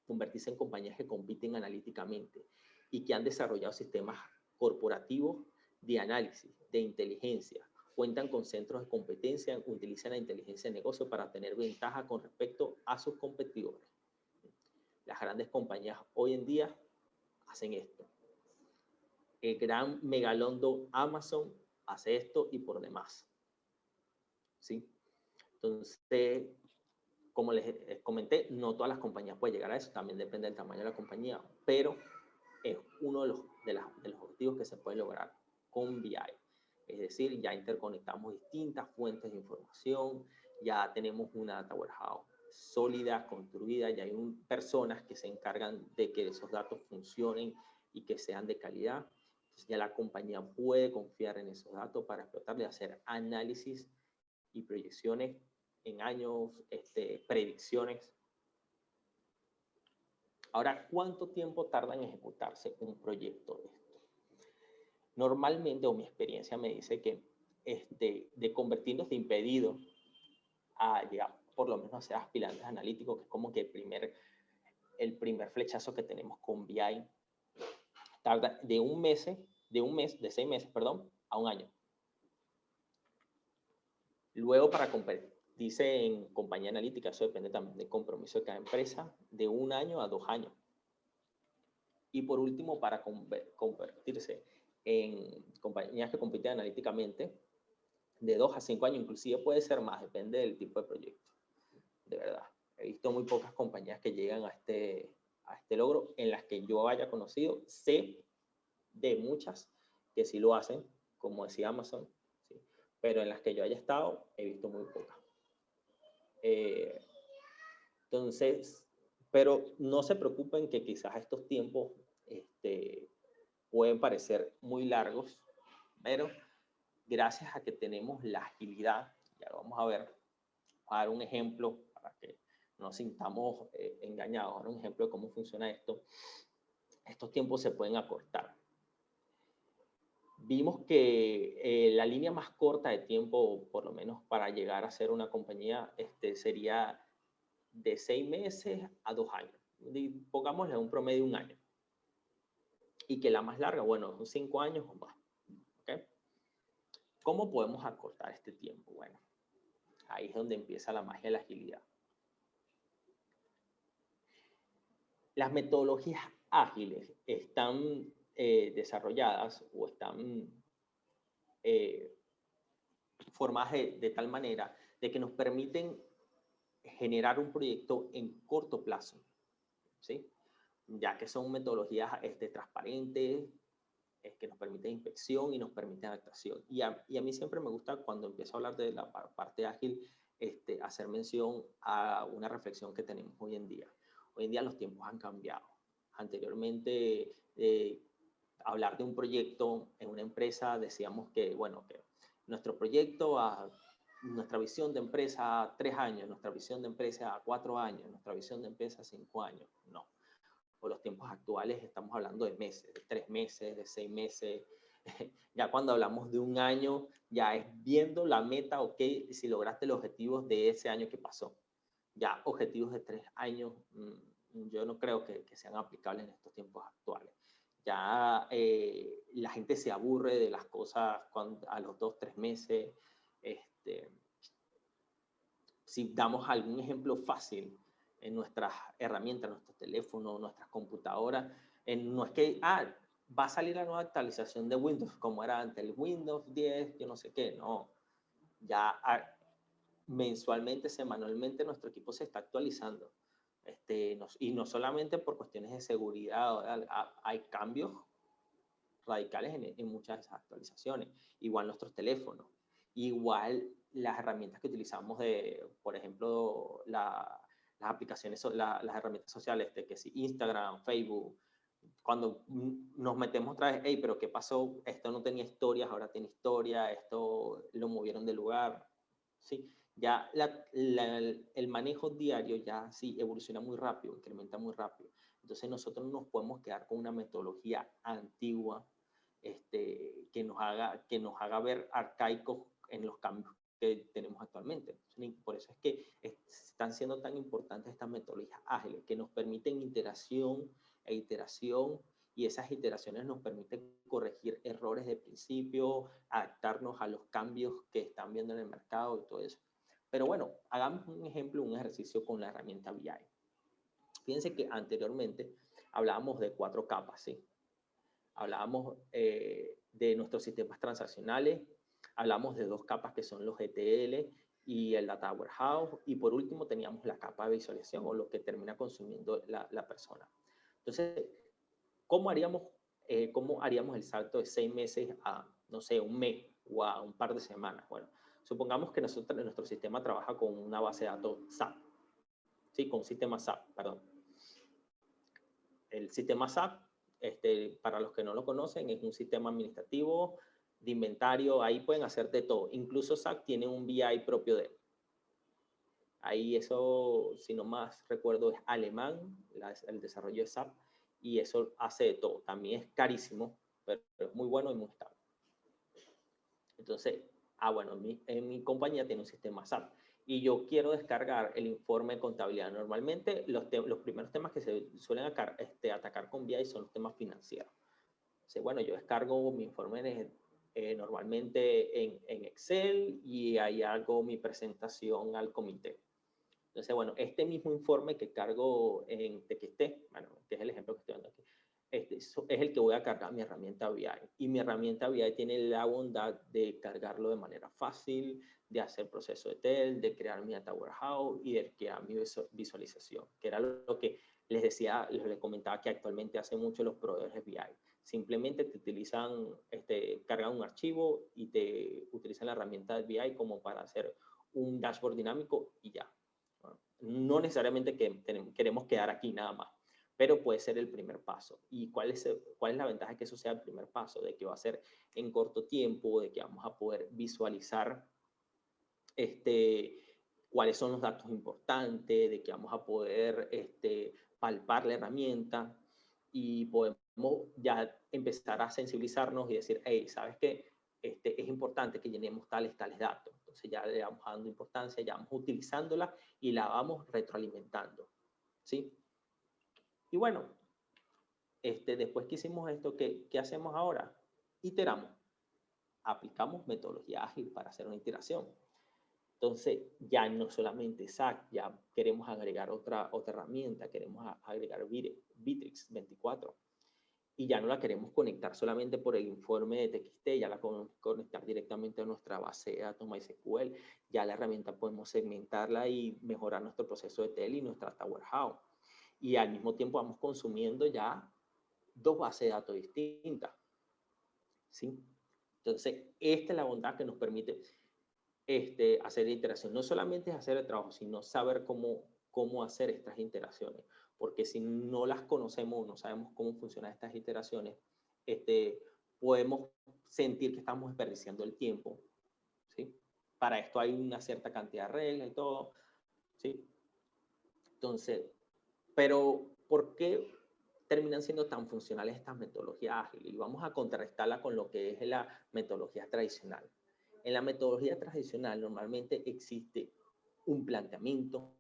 convertirse en compañías que compiten analíticamente y que han desarrollado sistemas corporativos de análisis, de inteligencia, cuentan con centros de competencia, utilizan la inteligencia de negocio para tener ventaja con respecto a sus competidores. Las grandes compañías hoy en día hacen esto. El gran megalondo Amazon hace esto y por demás. ¿Sí? Entonces, como les comenté, no todas las compañías pueden llegar a eso, también depende del tamaño de la compañía, pero es uno de los objetivos que se puede lograr con BI. Es decir, ya interconectamos distintas fuentes de información, ya tenemos una data warehouse sólida, construida, ya hay personas que se encargan de que esos datos funcionen y que sean de calidad. Entonces ya la compañía puede confiar en esos datos para explotarle, hacer análisis y proyecciones en años, predicciones. Ahora, ¿cuánto tiempo tarda en ejecutarse un proyecto de esto? Normalmente, o mi experiencia me dice que de convertirnos de impedido a llegar por lo menos a ser aspirantes analíticos, que es como que el primer flechazo que tenemos con BI, tarda de 6 meses, perdón, a un año. Luego, para convertirse en compañía analítica, eso depende también del compromiso de cada empresa, de 1 año a 2 años. Y por último, para convertirse en compañías que compiten analíticamente, de 2 a 5 años, inclusive puede ser más, depende del tipo de proyecto. De verdad, he visto muy pocas compañías que llegan a este logro, en las que yo haya conocido. Sé de muchas que sí lo hacen, como decía Amazon, ¿sí? Pero en las que yo haya estado, he visto muy pocas. Entonces, pero no se preocupen que quizás estos tiempos pueden parecer muy largos, pero gracias a que tenemos la agilidad, ya lo vamos a ver, a dar un ejemplo para que no nos sintamos engañados, a dar un ejemplo de cómo funciona esto. Estos tiempos se pueden acortar. Vimos que la línea más corta de tiempo, por lo menos para llegar a ser una compañía, sería de 6 meses a 2 años. Pongámosle un promedio de 1 año. Y que la más larga, bueno, son 5 años o más. ¿Okay? ¿Cómo podemos acortar este tiempo? Bueno, ahí es donde empieza la magia de la agilidad. Las metodologías ágiles están desarrolladas o están formadas de tal manera de que nos permiten generar un proyecto en corto plazo, ¿sí? Ya que son metodologías transparentes, que nos permiten inspección y nos permiten adaptación. Y a mí siempre me gusta, cuando empiezo a hablar de la parte ágil, hacer mención a una reflexión que tenemos hoy en día. Hoy en día los tiempos han cambiado. Anteriormente, hablar de un proyecto en una empresa, decíamos que, bueno, que nuestro proyecto, nuestra visión de empresa a 3 años, nuestra visión de empresa a 4 años, nuestra visión de empresa a 5 años. No. Por los tiempos actuales estamos hablando de meses, de 3 meses, de 6 meses. Ya cuando hablamos de 1 año, ya es viendo la meta, ok, si lograste los objetivos de ese año que pasó. Ya objetivos de 3 años, yo no creo que sean aplicables en estos tiempos actuales. Ya la gente se aburre de las cosas a los 2, 3 meses. Si damos algún ejemplo fácil, en nuestras herramientas, nuestros teléfonos, nuestras computadoras, no es que, va a salir la nueva actualización de Windows, como era antes, el Windows 10, yo no sé qué, no. Ya mensualmente, semanalmente, nuestro equipo se está actualizando. Y no solamente por cuestiones de seguridad, hay cambios radicales en muchas de esas actualizaciones. Igual nuestros teléfonos, igual las herramientas que utilizamos por ejemplo, las las aplicaciones, las herramientas sociales, de que si Instagram, Facebook, cuando nos metemos otra vez, hey, pero ¿qué pasó? Esto no tenía historias, ahora tiene historia, esto lo movieron de lugar, ¿sí? Ya el manejo diario ya sí evoluciona muy rápido, incrementa muy rápido. Entonces nosotros no nos podemos quedar con una metodología antigua que nos haga ver arcaicos en los cambios que tenemos actualmente. Por eso es que están siendo tan importantes estas metodologías ágiles, que nos permiten iteración e iteración, y esas iteraciones nos permiten corregir errores de principio, adaptarnos a los cambios que están viendo en el mercado y todo eso. Pero bueno, hagamos un ejemplo, un ejercicio con la herramienta BI. Fíjense que anteriormente hablábamos de 4 capas, ¿sí? Hablábamos de nuestros sistemas transaccionales, hablamos de 2 capas que son los ETL y el Data Warehouse, y por último teníamos la capa de visualización, o lo que termina consumiendo la persona. Entonces, ¿cómo haríamos el salto de 6 meses a, no sé, un mes o a un par de semanas? Bueno, supongamos que nuestro sistema trabaja con una base de datos SAP, ¿sí? Con un sistema SAP, perdón. El sistema SAP, para los que no lo conocen, es un sistema administrativo de inventario. Ahí pueden hacer de todo. Incluso SAP tiene un BI propio de él. Ahí eso, si no más recuerdo, es alemán, el desarrollo de SAP, y eso hace de todo. También es carísimo, pero es muy bueno y muy estable. Entonces, bueno, en mi compañía tiene un sistema SAP y yo quiero descargar el informe de contabilidad. Normalmente los primeros temas que se suelen atacar con BI son los temas financieros. Entonces, bueno, yo descargo mi informe normalmente en Excel, y ahí hago mi presentación al comité. Entonces, bueno, este mismo informe que cargo en TXT, bueno, que es el ejemplo que estoy dando aquí, es el que voy a cargar mi herramienta BI. Y mi herramienta BI tiene la bondad de cargarlo de manera fácil, de hacer proceso de ETL, de crear mi Data Warehouse y de crear mi visualización, que era lo que les decía, les comentaba que actualmente hacen mucho los proveedores BI. Simplemente te cargan un archivo y te utilizan la herramienta de BI como para hacer un dashboard dinámico y ya. No necesariamente queremos quedar aquí nada más, pero puede ser el primer paso. ¿Y cuál es la ventaja de que eso sea el primer paso? De que va a ser en corto tiempo, de que vamos a poder visualizar cuáles son los datos importantes, de que vamos a poder palpar la herramienta, y podemos ya empezar a sensibilizarnos y decir, hey, ¿sabes qué? Es importante que llenemos tales datos. Entonces ya le vamos dando importancia, ya vamos utilizándola y la vamos retroalimentando, ¿sí? Y bueno, después que hicimos esto, ¿qué hacemos ahora? Iteramos. Aplicamos metodología ágil para hacer una iteración. Entonces, ya no solamente SAC, ya queremos agregar otra herramienta, queremos agregar Bitrix 24. Y ya no la queremos conectar solamente por el informe de TXT, ya la podemos conectar directamente a nuestra base de datos MySQL. Ya la herramienta podemos segmentarla y mejorar nuestro proceso de ETL y nuestra Data Warehouse. Y al mismo tiempo vamos consumiendo ya 2 bases de datos distintas, ¿sí? Entonces, esta es la bondad que nos permite hacer iteración. No solamente es hacer el trabajo, sino saber cómo hacer estas iteraciones. Porque si no las conocemos, no sabemos cómo funcionan estas iteraciones, podemos sentir que estamos desperdiciando el tiempo, ¿sí? Para esto hay una cierta cantidad de reglas y todo, ¿sí? Entonces, pero ¿por qué terminan siendo tan funcionales estas metodologías ágiles? Y vamos a contrarrestarla con lo que es la metodología tradicional. En la metodología tradicional normalmente existe un planteamiento,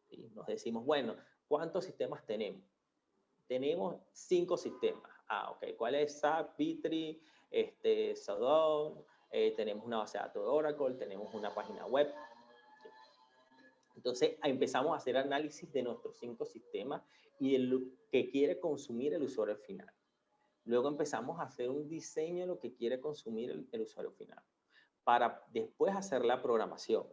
¿sí? Nos decimos, bueno, ¿cuántos sistemas tenemos? Tenemos 5 sistemas. Ok. ¿Cuál es SAP, Bitri, Sodom? Tenemos una base de datos de Oracle, tenemos una página web. Entonces empezamos a hacer análisis de nuestros 5 sistemas y de lo que quiere consumir el usuario final. Luego empezamos a hacer un diseño de lo que quiere consumir el usuario final, para después hacer la programación.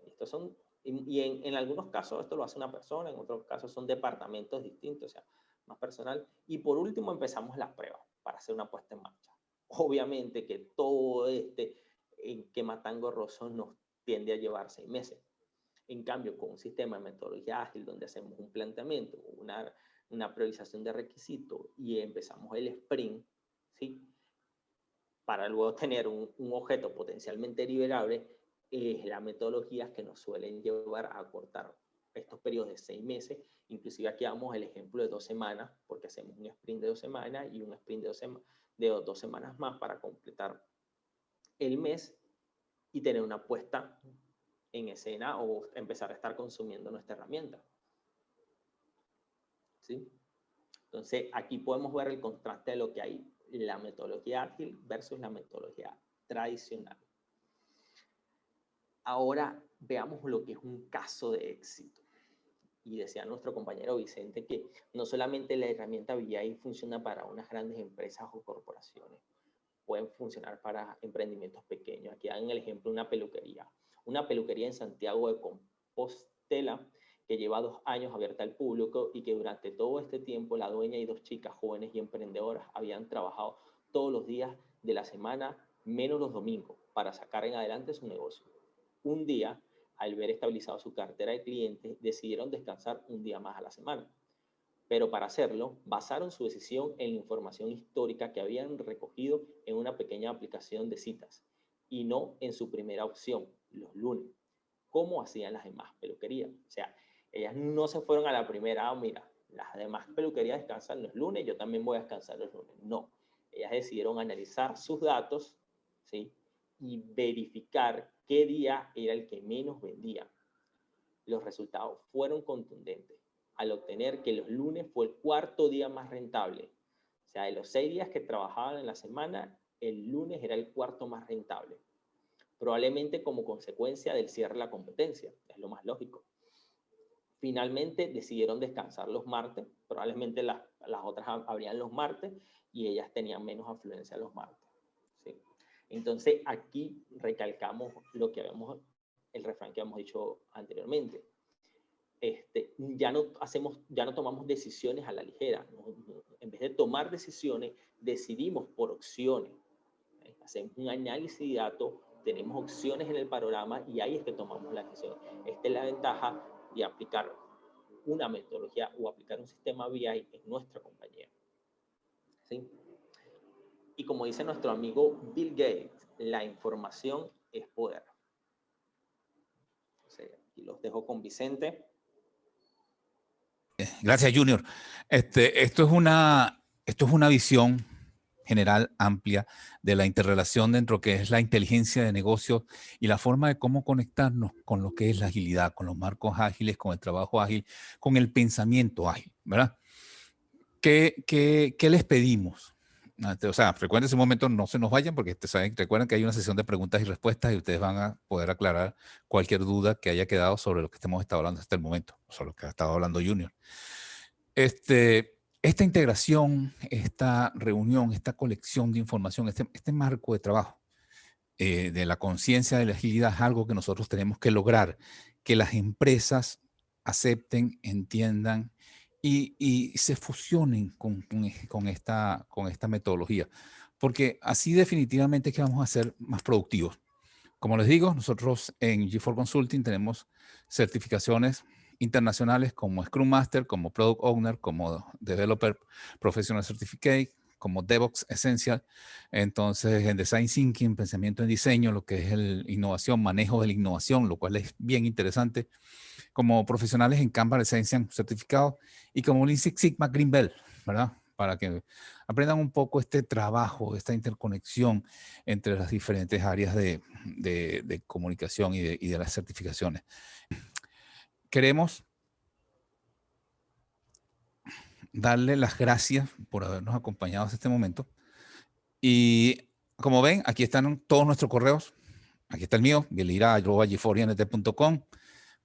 En algunos casos esto lo hace una persona, en otros casos son departamentos distintos, o sea, más personal. Y por último empezamos las pruebas para hacer una puesta en marcha. Obviamente que todo quematangorroso nos tiende a llevar 6 meses. En cambio, con un sistema de metodología ágil donde hacemos un planteamiento, una priorización de requisitos y empezamos el sprint, ¿sí? Para luego tener un objeto potencialmente liberable, las metodologías que nos suelen llevar a acortar estos periodos de 6 meses. Inclusive aquí damos el ejemplo de 2 semanas, porque hacemos un sprint de 2 semanas y un sprint de 2 semanas más para completar el mes y tener una puesta en escena o empezar a estar consumiendo nuestra herramienta. ¿Sí? Entonces, aquí podemos ver el contraste de lo que hay, la metodología ágil versus la metodología tradicional. Ahora veamos lo que es un caso de éxito. Y decía nuestro compañero Vicente que no solamente la herramienta BI funciona para unas grandes empresas o corporaciones, pueden funcionar para emprendimientos pequeños. Aquí dan el ejemplo de una peluquería. Una peluquería en Santiago de Compostela que lleva 2 años abierta al público y que durante todo este tiempo la dueña y 2 chicas jóvenes y emprendedoras habían trabajado todos los días de la semana, menos los domingos, para sacar en adelante su negocio. Un día, al ver estabilizado su cartera de clientes, decidieron descansar un día más a la semana. Pero para hacerlo, basaron su decisión en la información histórica que habían recogido en una pequeña aplicación de citas y no en su primera opción, los lunes, como hacían las demás peluquerías. O sea, ellas no se fueron a la primera, mira, las demás peluquerías descansan los lunes, yo también voy a descansar los lunes. No, ellas decidieron analizar sus datos, ¿sí? Y verificar qué día era el que menos vendía. Los resultados fueron contundentes al obtener que los lunes fue el 4º día más rentable. O sea, de los 6 días que trabajaban en la semana, el lunes era el 4º más rentable. Probablemente como consecuencia del cierre de la competencia, es lo más lógico. Finalmente decidieron descansar los martes, probablemente las otras abrían los martes y ellas tenían menos afluencia los martes. ¿Sí? Entonces aquí recalcamos lo que el refrán que habíamos dicho anteriormente. Ya no tomamos decisiones a la ligera, ¿no? En vez de tomar decisiones, decidimos por opciones. Hacemos un análisis de datos, tenemos opciones en el panorama y ahí es que tomamos la decisión. Esta es la ventaja de aplicar una metodología o aplicar un sistema BI en nuestra compañía. ¿Sí? Y como dice nuestro amigo Bill Gates, la información es poder. Entonces, aquí los dejo con Vicente.
Gracias, Junior. Esto es una visión general amplia de la interrelación dentro que es la inteligencia de negocios y la forma de cómo conectarnos con lo que es la agilidad, con los marcos ágiles, con el trabajo ágil, con el pensamiento ágil, ¿verdad? ¿Qué les pedimos? O sea, recuerden ese momento, no se nos vayan porque recuerden que hay una sesión de preguntas y respuestas y ustedes van a poder aclarar cualquier duda que haya quedado sobre lo que hemos estado hablando hasta el momento, sobre lo que ha estado hablando Junior. Esta integración, esta reunión, esta colección de información, este marco de trabajo de la conciencia de la agilidad es algo que nosotros tenemos que lograr, que las empresas acepten, entiendan y se fusionen con esta metodología, porque así definitivamente es que vamos a ser más productivos. Como les digo, nosotros en G4 Consulting tenemos certificaciones internacionales como Scrum Master, como Product Owner, como Developer Professional Certificate, como DevOps Essential. Entonces, en Design Thinking, pensamiento en diseño, lo que es innovación, manejo de la innovación, lo cual es bien interesante. Como profesionales en Kanban Essential certificado y como Lean Six Sigma Green Belt, ¿verdad? Para que aprendan un poco este trabajo, esta interconexión entre las diferentes áreas de comunicación y de las certificaciones. Queremos darle las gracias por habernos acompañado hasta este momento. Y como ven, aquí están todos nuestros correos. Aquí está el mío, guelira@g4int.com.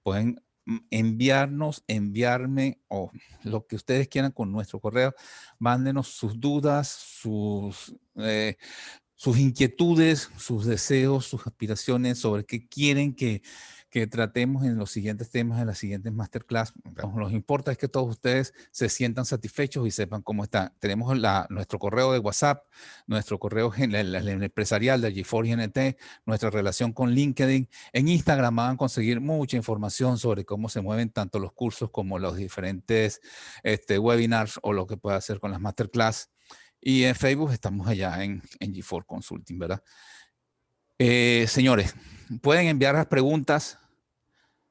Pueden enviarme o lo que ustedes quieran con nuestro correo. Mándenos sus dudas, sus inquietudes, sus deseos, sus aspiraciones sobre qué quieren que tratemos en los siguientes temas, en las siguientes masterclass. Nos importa es que todos ustedes se sientan satisfechos y sepan cómo están. Tenemos nuestro correo de WhatsApp, nuestro correo el empresarial de G4 GNT, nuestra relación con LinkedIn. En Instagram van a conseguir mucha información sobre cómo se mueven tanto los cursos como los diferentes webinars o lo que pueda hacer con las masterclass. Y en Facebook estamos allá en G4 Consulting, ¿verdad? Señores, pueden enviar las preguntas,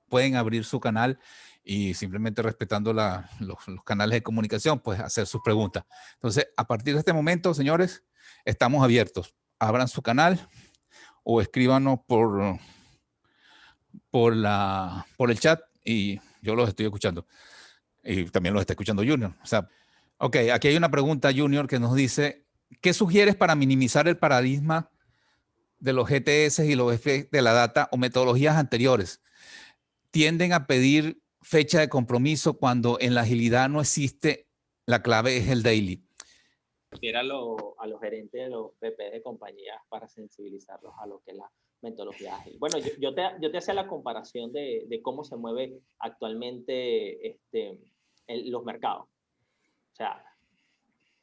pueden abrir su canal y simplemente respetando los canales de comunicación, pues hacer sus preguntas. Entonces, a partir de este momento, señores, estamos abiertos. Abran su canal o escríbanos por el chat y yo los estoy escuchando. Y también los está escuchando Junior. O sea, ok, aquí hay una pregunta, Junior, que nos dice, ¿qué sugieres para minimizar el paradigma de los GTS y los efectos de la data o metodologías anteriores? Tienden a pedir fecha de compromiso cuando en la agilidad no existe, la clave es el daily.
Refiere a los gerentes de los VP de compañías para sensibilizarlos a lo que es la metodología ágil. Bueno, yo te hacía la comparación de cómo se mueve actualmente los mercados. O sea,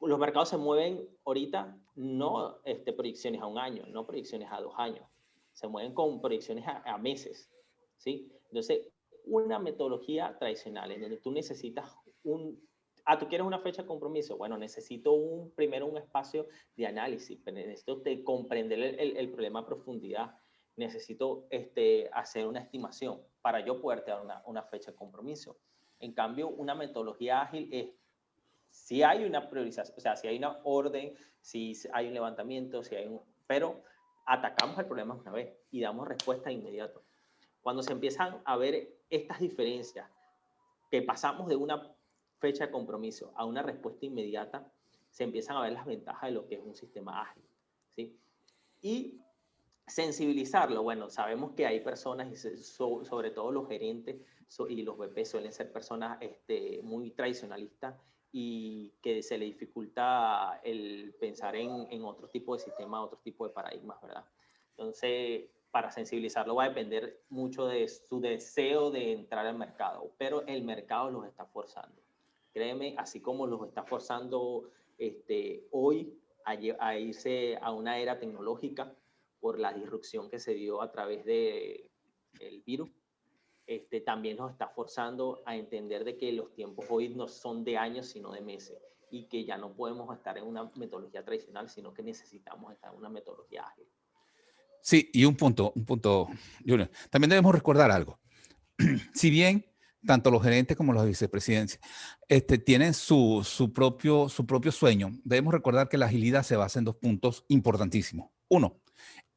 los mercados se mueven ahorita no proyecciones a un año, no proyecciones a 2 años. Se mueven con proyecciones a meses, ¿sí? Entonces, una metodología tradicional en donde tú necesitas tú quieres una fecha de compromiso. Bueno, necesito primero un espacio de análisis, necesito comprender el problema a profundidad, necesito hacer una estimación para yo poderte dar una fecha de compromiso. En cambio, una metodología ágil es si hay una priorización, o sea, si hay una orden, si hay un levantamiento, pero atacamos el problema una vez y damos respuesta inmediata. Cuando se empiezan a ver estas diferencias, que pasamos de una fecha de compromiso a una respuesta inmediata, se empiezan a ver las ventajas de lo que es un sistema ágil, ¿sí? Y sensibilizarlo, bueno, sabemos que hay personas, y sobre todo los gerentes y los VP suelen ser personas muy tradicionalistas y que se le dificulta el pensar en otro tipo de sistema, otro tipo de paradigmas, ¿verdad? Entonces, para sensibilizarlo va a depender mucho de su deseo de entrar al mercado, pero el mercado los está forzando. Créeme, así como los está forzando hoy a irse a una era tecnológica por la disrupción que se dio a través del virus, también nos está forzando a entender de que los tiempos hoy no son de años, sino de meses, y que ya no podemos estar en una metodología tradicional, sino que necesitamos estar en una metodología ágil.
Sí, y un punto, Junior. También debemos recordar algo. Si bien tanto los gerentes como los vicepresidentes tienen su propio sueño, debemos recordar que la agilidad se basa en 2 puntos importantísimos. Uno,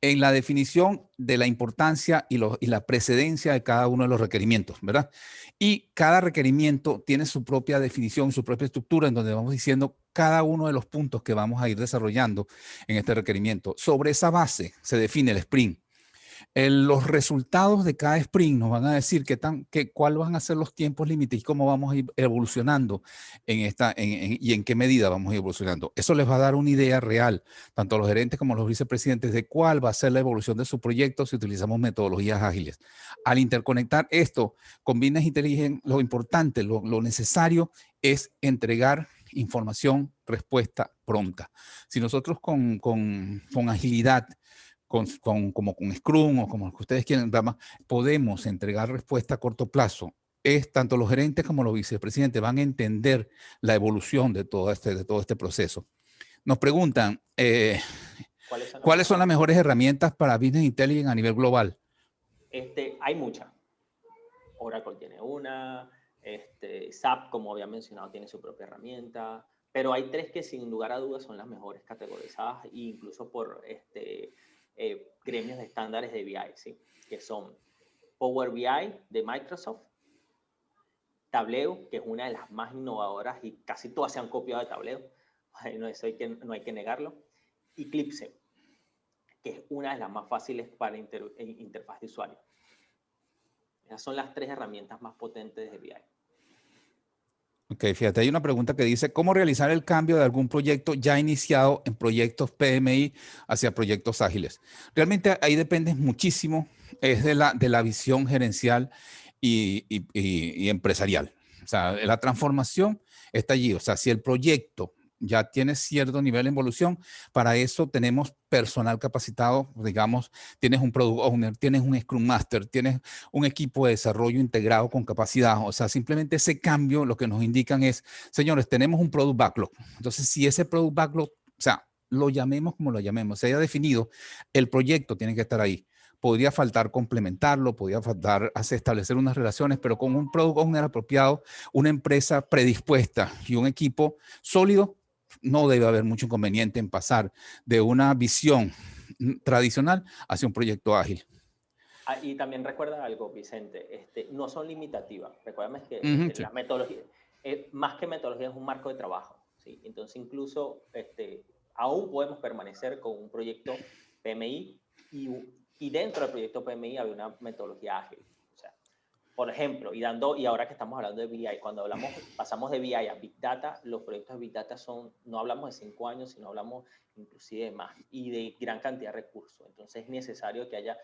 en la definición de la importancia y la precedencia de cada uno de los requerimientos, ¿verdad? Y cada requerimiento tiene su propia definición, su propia estructura, en donde vamos diciendo cada uno de los puntos que vamos a ir desarrollando en este requerimiento. Sobre esa base se define el sprint. Los resultados de cada sprint nos van a decir cuáles van a ser los tiempos límites y cómo vamos a ir evolucionando y en qué medida vamos a ir evolucionando. Eso les va a dar una idea real, tanto a los gerentes como a los vicepresidentes, de cuál va a ser la evolución de su proyecto si utilizamos metodologías ágiles. Al interconectar esto con business intelligence, lo importante, lo necesario es entregar información, respuesta pronta. Si nosotros con agilidad, como con Scrum o como que ustedes quieran, podemos entregar respuesta a corto plazo, tanto los gerentes como los vicepresidentes van a entender la evolución de todo este proceso. Nos preguntan, ¿cuáles son las mejores herramientas para Business Intelligence a nivel global?
Hay muchas. Oracle tiene una, SAP, como había mencionado, tiene su propia herramienta, pero hay 3 que sin lugar a dudas son las mejores categorizadas, incluso por gremios de estándares de BI, ¿sí? Que son Power BI de Microsoft, Tableau, que es una de las más innovadoras y casi todas se han copiado de Tableau, no hay que negarlo, y Eclipse, que es una de las más fáciles para interfaz de usuario. Esas son las 3 herramientas más potentes de BI.
Ok, fíjate, hay una pregunta que dice, ¿cómo realizar el cambio de algún proyecto ya iniciado en proyectos PMI hacia proyectos ágiles? Realmente ahí depende muchísimo, es de la visión gerencial y empresarial. O sea, la transformación está allí. O sea, si el proyecto ya tiene cierto nivel de evolución, para eso tenemos personal capacitado, digamos, tienes un Product Owner, tienes un Scrum Master, tienes un equipo de desarrollo integrado con capacidad. O sea, simplemente ese cambio lo que nos indican es, señores, tenemos un Product Backlog. Entonces, si ese Product Backlog, o sea, lo llamemos como lo llamemos, se haya definido, el proyecto tiene que estar ahí. Podría faltar complementarlo, podría faltar establecer unas relaciones, pero con un Product Owner apropiado, una empresa predispuesta y un equipo sólido, no debe haber mucho inconveniente en pasar de una visión tradicional hacia un proyecto ágil.
Y también recuerda algo, Vicente, no son limitativas. Recuérdame que
Sí.
la metodología, más que metodología, es un marco de trabajo. ¿sí? Entonces, incluso aún podemos permanecer con un proyecto PMI y dentro del proyecto PMI había una metodología ágil. O sea, por ejemplo, y ahora que estamos hablando de BI, cuando pasamos de BI a Big Data, los proyectos de Big Data no hablamos de 5 años, sino hablamos inclusive de más y de gran cantidad de recursos. Entonces es necesario que haya,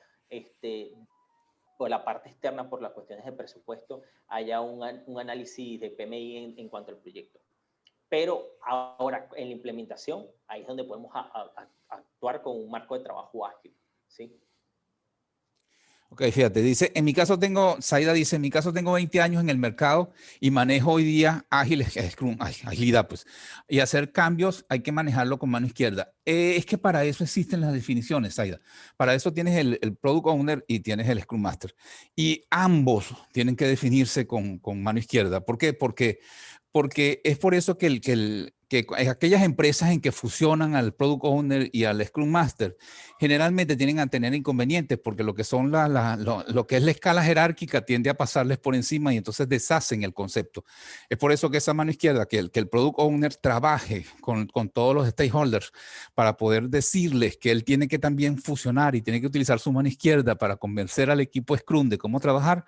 por la parte externa, por las cuestiones de presupuesto, haya un análisis de PMI en cuanto al proyecto. Pero ahora en la implementación, ahí es donde podemos actuar con un marco de trabajo ágil, ¿sí?
Ok, fíjate, dice, en mi caso tengo, Zaida dice, en mi caso tengo 20 años en el mercado y manejo hoy día ágiles, Scrum, agilidad, pues. Y hacer cambios hay que manejarlo con mano izquierda. Es que para eso existen las definiciones, Zaida. Para eso tienes el Product Owner y tienes el Scrum Master. Y ambos tienen que definirse con mano izquierda. ¿Por qué? Porque es por eso que aquellas empresas en que fusionan al Product Owner y al Scrum Master generalmente tienen a tener inconvenientes porque lo que son lo que es la escala jerárquica tiende a pasarles por encima y entonces deshacen el concepto. Es por eso que esa mano izquierda, que el Product Owner trabaje con todos los stakeholders para poder decirles que él tiene que también fusionar y tiene que utilizar su mano izquierda para convencer al equipo Scrum de cómo trabajar,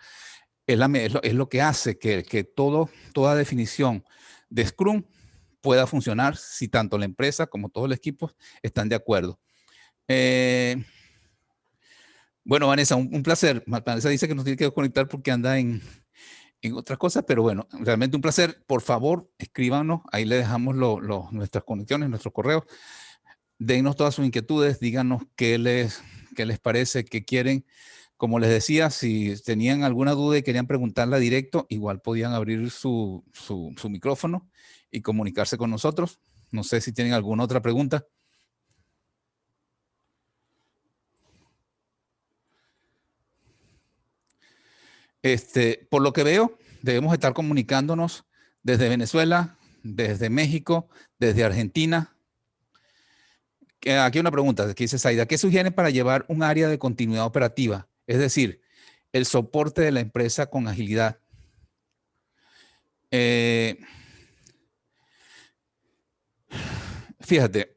es lo que hace que toda definición de Scrum pueda funcionar si tanto la empresa como todo el equipo están de acuerdo. Bueno, Vanessa, un placer. Vanessa dice que nos tiene que desconectar porque anda en otras cosas, pero bueno, realmente un placer. Por favor, escríbanos, ahí le dejamos nuestras conexiones, nuestros correos. Dennos todas sus inquietudes, díganos qué les parece, qué quieren. Como les decía, si tenían alguna duda y querían preguntarla directo, igual podían abrir su micrófono y comunicarse con nosotros. No sé si tienen alguna otra pregunta. Por lo que veo, debemos estar comunicándonos desde Venezuela, desde México, desde Argentina. Aquí una pregunta que dice Zaida, ¿qué sugieren para llevar un área de continuidad operativa? Es decir, el soporte de la empresa con agilidad. Fíjate,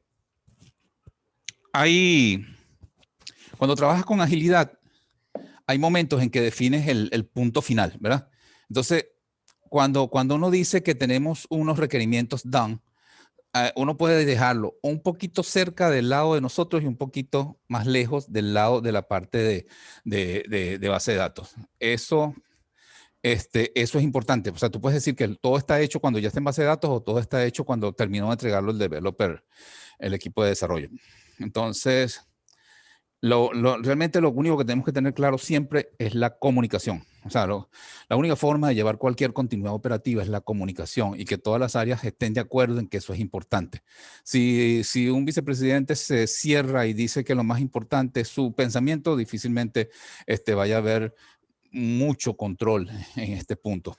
cuando trabajas con agilidad, hay momentos en que defines el punto final, ¿verdad? Entonces, cuando uno dice que tenemos unos requerimientos done, uno puede dejarlo un poquito cerca del lado de nosotros y un poquito más lejos del lado de la parte de base de datos. Eso es importante. O sea, tú puedes decir que todo está hecho cuando ya está en base de datos o todo está hecho cuando terminó de entregarlo el developer, el equipo de desarrollo. Entonces, realmente lo único que tenemos que tener claro siempre es la comunicación. O sea, la única forma de llevar cualquier continuidad operativa es la comunicación y que todas las áreas estén de acuerdo en que eso es importante. Si un vicepresidente se cierra y dice que lo más importante es su pensamiento, difícilmente vaya a haber mucho control en este punto.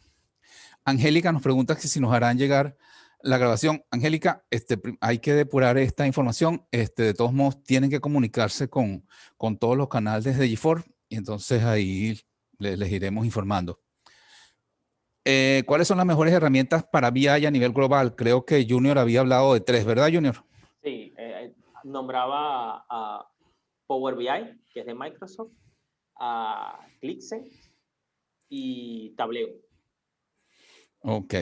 Angélica nos pregunta que si nos harán llegar la grabación. Angélica, hay que depurar esta información. De todos modos, tienen que comunicarse con todos los canales de GeForce y entonces ahí les iremos informando. ¿Cuáles son las mejores herramientas para BI a nivel global? Creo que Junior había hablado de 3, ¿verdad, Junior?
Sí, nombraba a Power BI, que es de Microsoft, a ClickSense y Tableo.
Ok.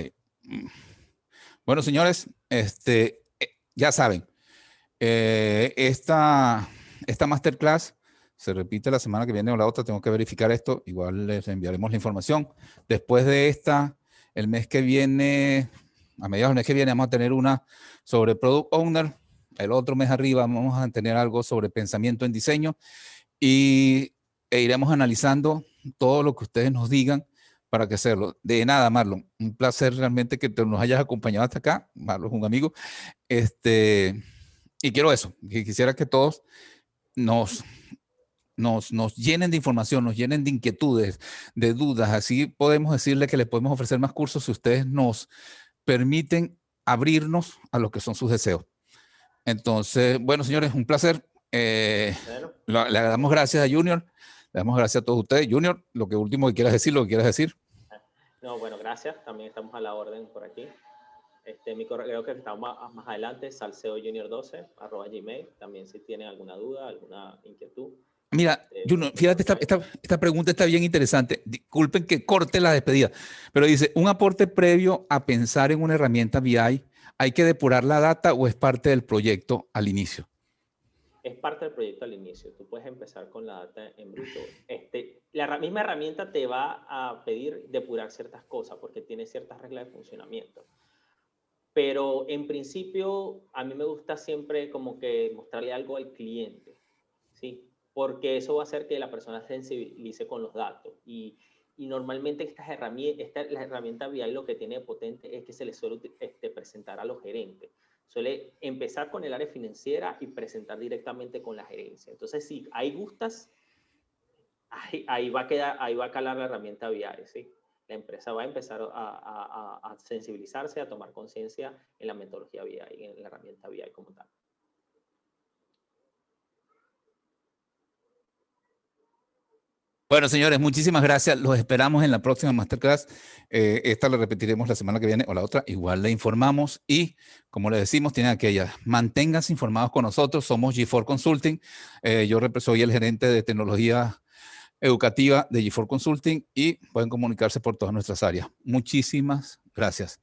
Bueno, señores, ya saben, esta masterclass se repite la semana que viene o la otra. Tengo que verificar esto. Igual les enviaremos la información. Después de esta, el mes que viene, a mediados del mes que viene, vamos a tener una sobre Product Owner. El otro mes arriba vamos a tener algo sobre pensamiento en diseño e iremos analizando todo lo que ustedes nos digan para que hacerlo. De nada, Marlon. Un placer realmente que nos hayas acompañado hasta acá. Marlon es un amigo. Y quiero eso. Quisiera que todos nos llenen de información, nos llenen de inquietudes, de dudas. Así podemos decirle que les podemos ofrecer más cursos si ustedes nos permiten abrirnos a lo que son sus deseos. Entonces, bueno, señores, un placer. Le damos gracias a Junior, le damos gracias a todos ustedes. Junior, lo que último que quieras decir, lo que quieras decir.
No, bueno, gracias. También estamos a la orden por aquí. Mi correo que está más adelante, salceojunior12@gmail. También si tienen alguna duda, alguna inquietud.
Mira, Junior, fíjate, esta pregunta está bien interesante. Disculpen que corte la despedida, pero dice, ¿un aporte previo a pensar en una herramienta BI, hay que depurar la data o es parte del proyecto al inicio?
Es parte del proyecto al inicio. Tú puedes empezar con la data en bruto. La misma herramienta te va a pedir depurar ciertas cosas porque tiene ciertas reglas de funcionamiento. Pero en principio, a mí me gusta siempre como que mostrarle algo al cliente, ¿sí? Porque eso va a hacer que la persona se sensibilice con los datos. Y normalmente la herramienta BI lo que tiene de potente es que se le suele presentar a los gerentes. Suele empezar con el área financiera y presentar directamente con la gerencia. Entonces, si ahí gustas, ahí va a calar la herramienta BI, ¿sí? La empresa va a empezar a sensibilizarse, a tomar conciencia en la metodología BI, en la herramienta BI como tal.
Bueno, señores, muchísimas gracias. Los esperamos en la próxima masterclass. Esta la repetiremos la semana que viene o la otra. Igual le informamos y, como le decimos, tienen aquellas. Manténganse informados con nosotros. Somos G4 Consulting. Yo soy el gerente de tecnología educativa de G4 Consulting y pueden comunicarse por todas nuestras áreas. Muchísimas gracias.